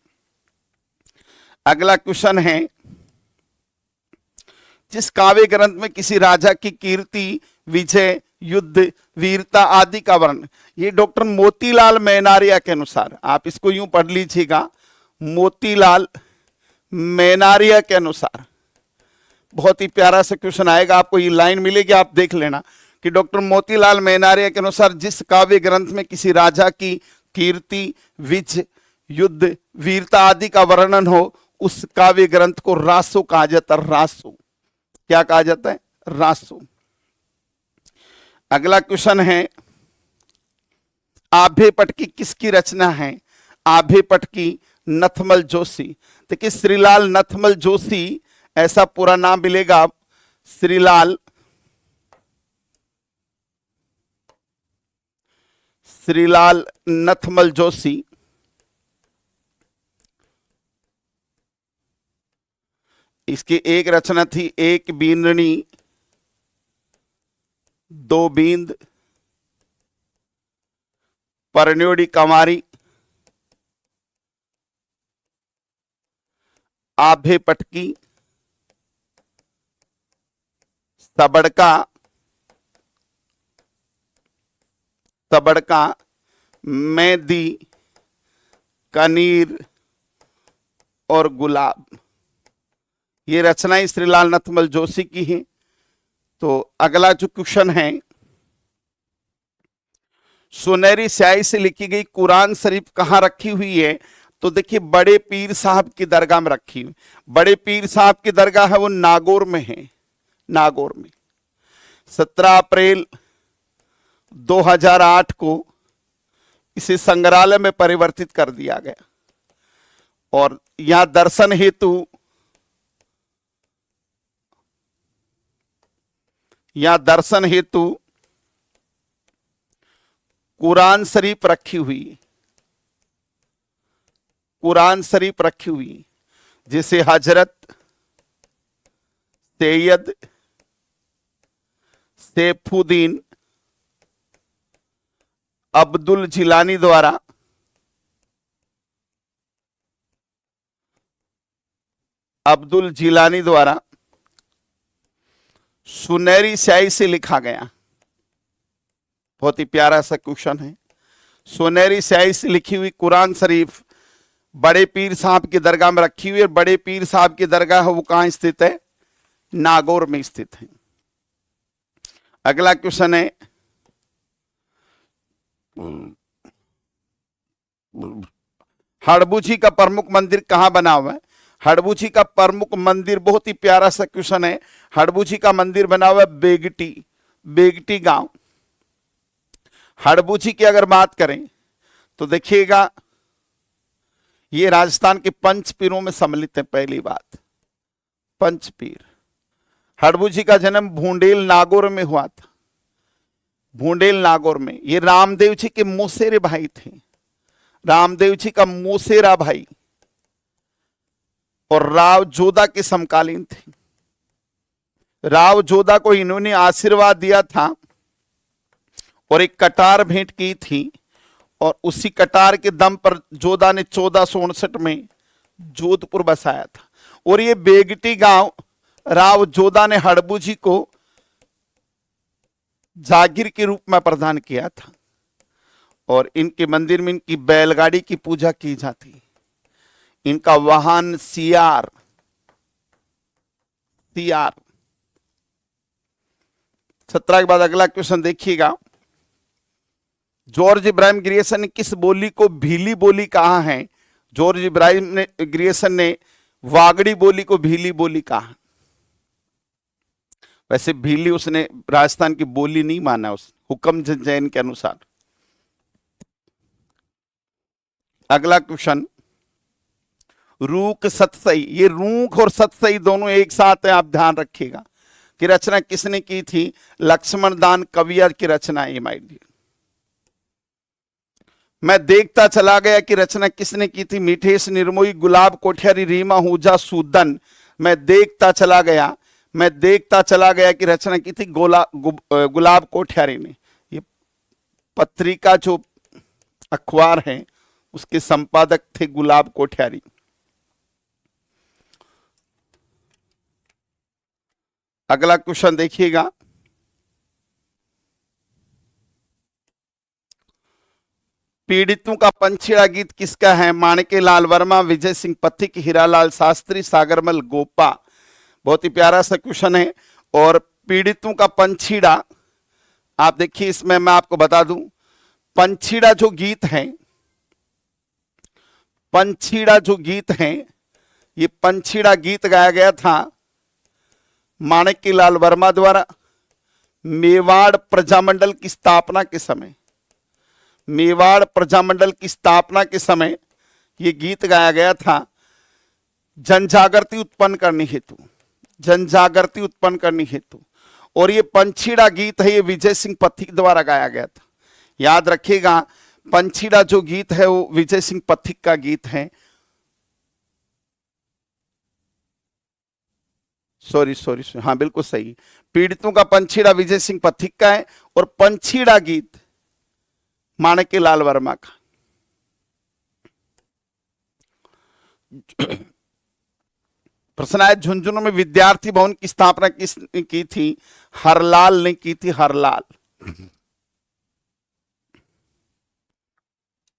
अगला क्वेश्चन है, जिस काव्य ग्रंथ में किसी राजा की कीर्ति, विजय, युद्ध, वीरता आदि का वर्णन, ये डॉक्टर मोतीलाल मैनारिया के अनुसार, आप इसको यूं पढ़ लीजिएगा, मोतीलाल मैनारिया के अनुसार। बहुत ही प्यारा सा क्वेश्चन आएगा, आपको ये लाइन मिलेगी, आप देख लेना कि डॉक्टर मोतीलाल मैनारिया के अनुसार जिस काव्य ग्रंथ में किसी राजा की कीर्ति, विजय, युद्ध, वीरता आदि का वर्णन हो उस काव्य ग्रंथ को रासो कहा जाता है। रासो, क्या कहा जाता है? रासो। अगला क्वेश्चन है, आभे पटकी किसकी रचना है? आभे पटकी नथमल जोशी। देखिए श्रीलाल नथमल जोशी ऐसा पूरा नाम मिलेगा आप, श्रीलाल नथमल जोशी। इसकी एक रचना थी एक बींदनी दो बींद, परन्योड़ी कमारी, आभे पटकी, सबड़का, सबड़का, मेहंदी, कनीर और गुलाब। ये रचनाएं श्रीलाल नथमल जोशी की हैं। तो अगला जो क्वेश्चन है, सुनहरी स्याही से लिखी गई कुरान शरीफ कहाँ रखी हुई है? तो देखिए बड़े पीर साहब की दरगाह में रखी हुई। बड़े पीर साहब की दरगाह है वो नागौर में है, नागौर में। 17 अप्रैल 2008 को इसे संग्रहालय में परिवर्तित कर दिया गया और यहां दर्शन हेतु कुरान शरीफ रखी हुई, कुरान शरीफ रखी हुई, जिसे हजरत सैयद सैफुद्दीन अब्दुल जिलानी द्वारा सुनहरी स्याही से लिखा गया। बहुत ही प्यारा सा क्वेश्चन है। सुनहरी स्याही से लिखी हुई कुरान शरीफ बड़े पीर साहब की दरगाह में रखी हुई है। बड़े पीर साहब की दरगाह है वो कहां स्थित है? नागौर में स्थित है। अगला क्वेश्चन है, हड़बूजी का प्रमुख मंदिर कहां बना हुआ है? हड़बूजी का प्रमुख मंदिर, बहुत ही प्यारा सा क्वेश्चन है। हड़बूजी का मंदिर बना हुआ है बेगटी गांव। हड़बूजी की अगर बात करें तो देखिएगा ये राजस्थान के पंच पीरों में सम्मिलित है। पहली बात, पंच पीर। हड़बूजी का जन्म भूंडेल नागौर में हुआ था, भूंडेल नागौर में। ये रामदेव जी के मोसेरे भाई थे, रामदेव जी का मोसेरा भाई और राव जोधा के समकालीन थे। राव जोधा को इन्होंने आशीर्वाद दिया था और एक कटार भेंट की थी और उसी कटार के दम पर जोधा ने 1459 में जोधपुर बसाया था। और ये बेगटी गांव राव जोधा ने हड़बूजी को जागीर के रूप में प्रदान किया था और इनके मंदिर में इनकी बैलगाड़ी की पूजा की जाती। इनका वाहन सियार। 17 के बाद अगला क्वेश्चन देखिएगा, जॉर्ज इब्राहिम ग्रियर्सन ने किस बोली को भीली बोली कहा है? जॉर्ज इब्राहिम ग्रियर्सन ने वागड़ी बोली को भीली बोली कहा। वैसे भीली उसने राजस्थान की बोली नहीं माना, उस हुक्म जैन के अनुसार। अगला क्वेश्चन, रूख सतसई, ये रूख और सतसई दोनों एक साथ है, आप ध्यान रखिएगा। कि रचना किसने की थी? लक्ष्मण दान कवियर की रचना है माय डियर। मैं देखता चला गया की रचना किसने की थी? मिठेश निर्मोही, गुलाब कोठियारी, रीमा हुजा, सूदन। मैं देखता चला गया, मैं देखता चला गया की रचना की थी गुलाब कोठियारी ने। ये पत्रिका जो अखबार है उसके संपादक थे गुलाब कोठियारी। अगला क्वेश्चन देखिएगा, पीड़ितों का पंछीड़ा गीत किसका है? माणके लाल वर्मा, विजय सिंह पथिक, हीरालाल शास्त्री, सागरमल गोपा। बहुत ही प्यारा सा क्वेश्चन है। और पीड़ितों का पंछीड़ा, आप देखिए इसमें मैं आपको बता दूं, पंछीड़ा जो गीत है, पंछीड़ा जो गीत है, ये पंछीड़ा गीत गाया गया था माणके लाल वर्मा द्वारा मेवाड़ प्रजामंडल की स्थापना के समय। मेवाड़ प्रजामंडल की स्थापना के समय यह गीत गाया गया था जनजागृति उत्पन्न करने हेतु, जनजागृति उत्पन्न करने हेतु। और ये पंछीड़ा गीत है, ये विजय सिंह पथिक द्वारा गाया गया था। याद रखिएगा, पंछीड़ा जो गीत है वो विजय सिंह पथिक का गीत है। सॉरी, हाँ बिल्कुल सही, पीड़ितों का पंछीड़ा विजय सिंह पथिक का है और पंछीड़ा गीत माणके लाल वर्मा का। प्रश्न आया, झुंझुनू में विद्यार्थी भवन की स्थापना किसने की थी? हरलाल ने की थी, हरलाल।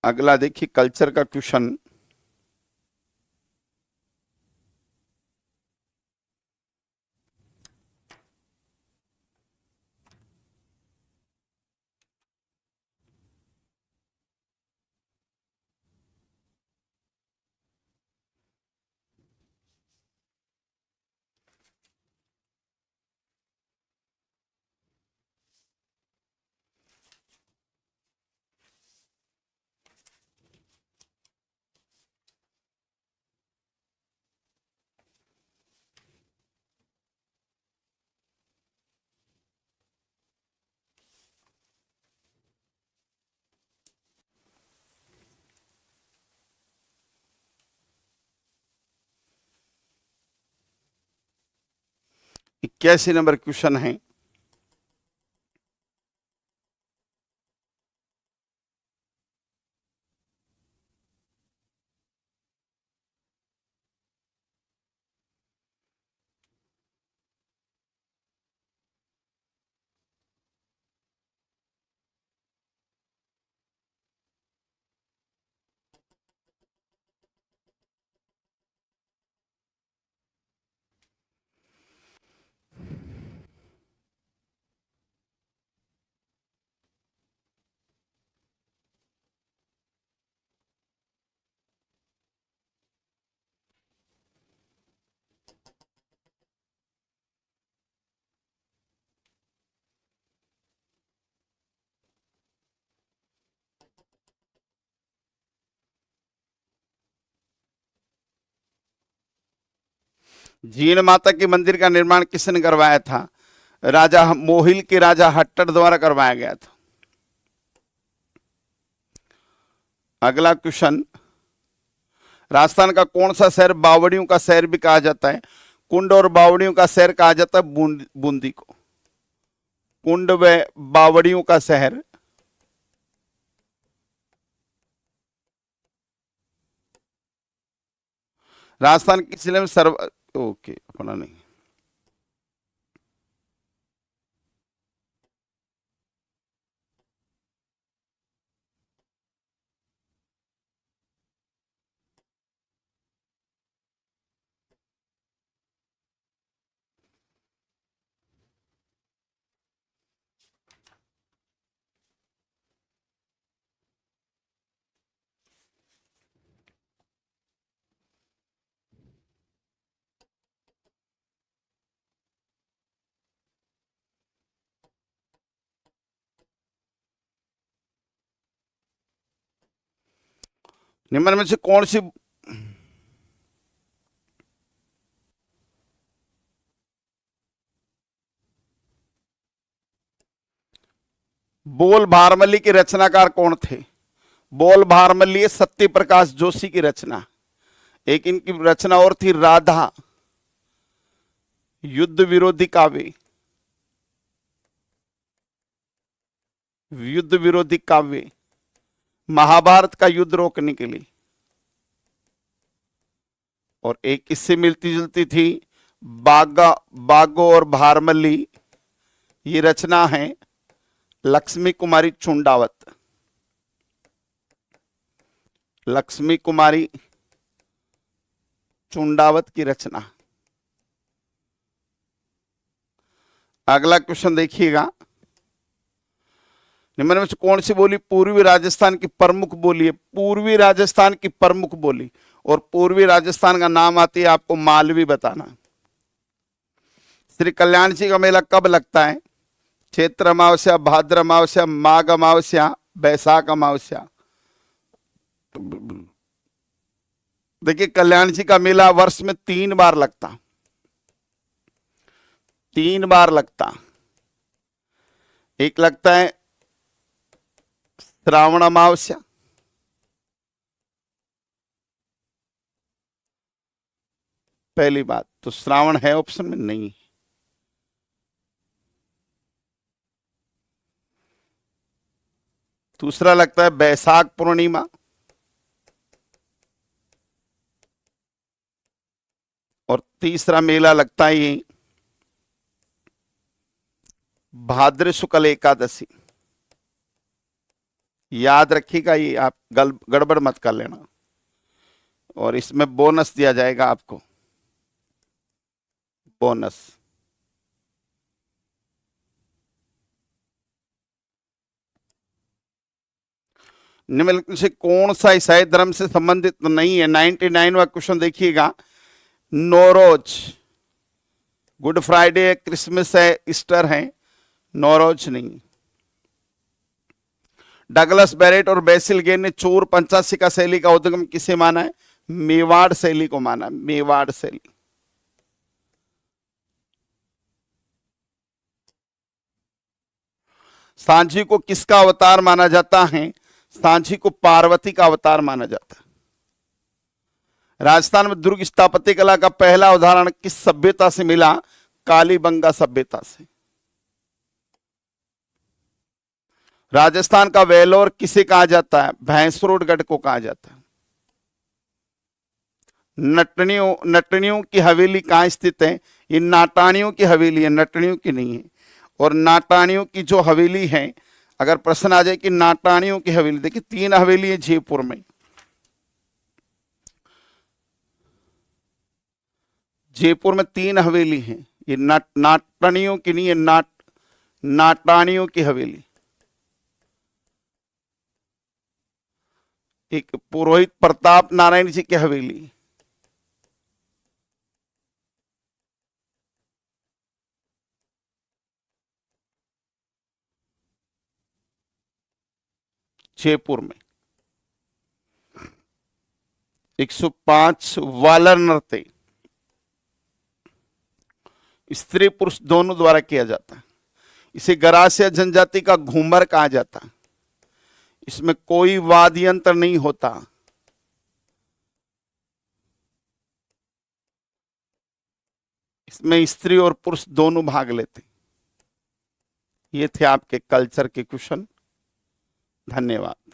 अगला देखिए कल्चर का क्वेश्चन, इक्यासी नंबर क्वेश्चन है, जीण माता के मंदिर का निर्माण किसने करवाया था? राजा मोहिल के राजा हट्टर द्वारा करवाया गया था। अगला क्वेश्चन, राजस्थान का कौन सा शहर बावड़ियों का शहर भी कहा जाता है? कुंड और बावड़ियों का शहर कहा जाता है बूंदी को, कुंड व बावड़ियों का शहर। राजस्थान किस जिले में ओके अपना नहीं, निम्न में से कौन सी बोल भारमल्ली के रचनाकार कौन थे? बोल भारमल्ली सत्य प्रकाश जोशी की रचना। एक इनकी रचना और थी राधा, युद्ध विरोधी काव्य, युद्ध विरोधी काव्य, महाभारत का युद्ध रोकने के लिए। और एक इससे मिलती जुलती थी बागो और भारमल्ली, ये रचना है लक्ष्मी कुमारी चुंडावत। लक्ष्मी कुमारी चुंडावत की रचना। अगला क्वेश्चन देखिएगा, निम्न में से कौन सी बोली पूर्वी राजस्थान की प्रमुख बोली है? पूर्वी राजस्थान की प्रमुख बोली, और पूर्वी राजस्थान का नाम आती है आपको मालवी बताना। श्री कल्याण जी का मेला कब लगता है? चैत्र अमावस्या, भाद्र अमावस्या, माघ अमावस्या, बैसाख अमावस्या। देखिए कल्याण जी का मेला वर्ष में 3 बार लगता, 3 बार लगता। एक लगता है श्रावण अमावस्या, पहली बात तो श्रावण है ऑप्शन में नहीं। दूसरा लगता है बैसाख पूर्णिमा, और तीसरा मेला लगता है ये भाद्र शुक्ल एकादशी। याद रखिएगा, ये आप गड़बड़ मत कर लेना, और इसमें बोनस दिया जाएगा आपको, बोनस। निम्नलिखित में से कौन सा ईसाई धर्म से संबंधित नहीं है? 99वां क्वेश्चन देखिएगा। नौरोज, गुड फ्राइडे है, क्रिसमस है, ईस्टर है, नौरोज नहीं। डगलस बैरेट और बेसिल गेन ने चोर पंचाशिका शैली का उद्गम किसे माना है? मेवाड़ शैली को माना, मेवाड़ शैली। सांची को किसका अवतार माना जाता है? सांची को पार्वती का अवतार माना जाता है। राजस्थान में दुर्ग स्थापत्य कला का पहला उदाहरण किस सभ्यता से मिला? कालीबंगा सभ्यता से। राजस्थान का वेलोर किसे कहा जाता है? भैंसरोडगढ़ को कहा जाता है। नटनियों की हवेली कहां स्थित है? ये नाटानियों की हवेली है, नटनियों की नहीं है। और नाटानियों की जो हवेली है, अगर प्रश्न आ जाए कि नाटानियों की हवेली, देखिए 3 हवेली है जयपुर में। जयपुर में 3 हवेली हैं, ये नाटानियों की नहीं है, नाटानियों की हवेली। एक पुरोहित प्रताप नारायण जी की हवेली, जयपुर में। 105 वालर नृत्य स्त्री पुरुष दोनों द्वारा किया जाता है। इसे गरासिया जनजाति का घूमर कहा जाता है। इसमें कोई वाद्य यंत्र नहीं होता। इसमें स्त्री और पुरुष दोनों भाग लेते। ये थे आपके कल्चर के क्वेश्चन। धन्यवाद।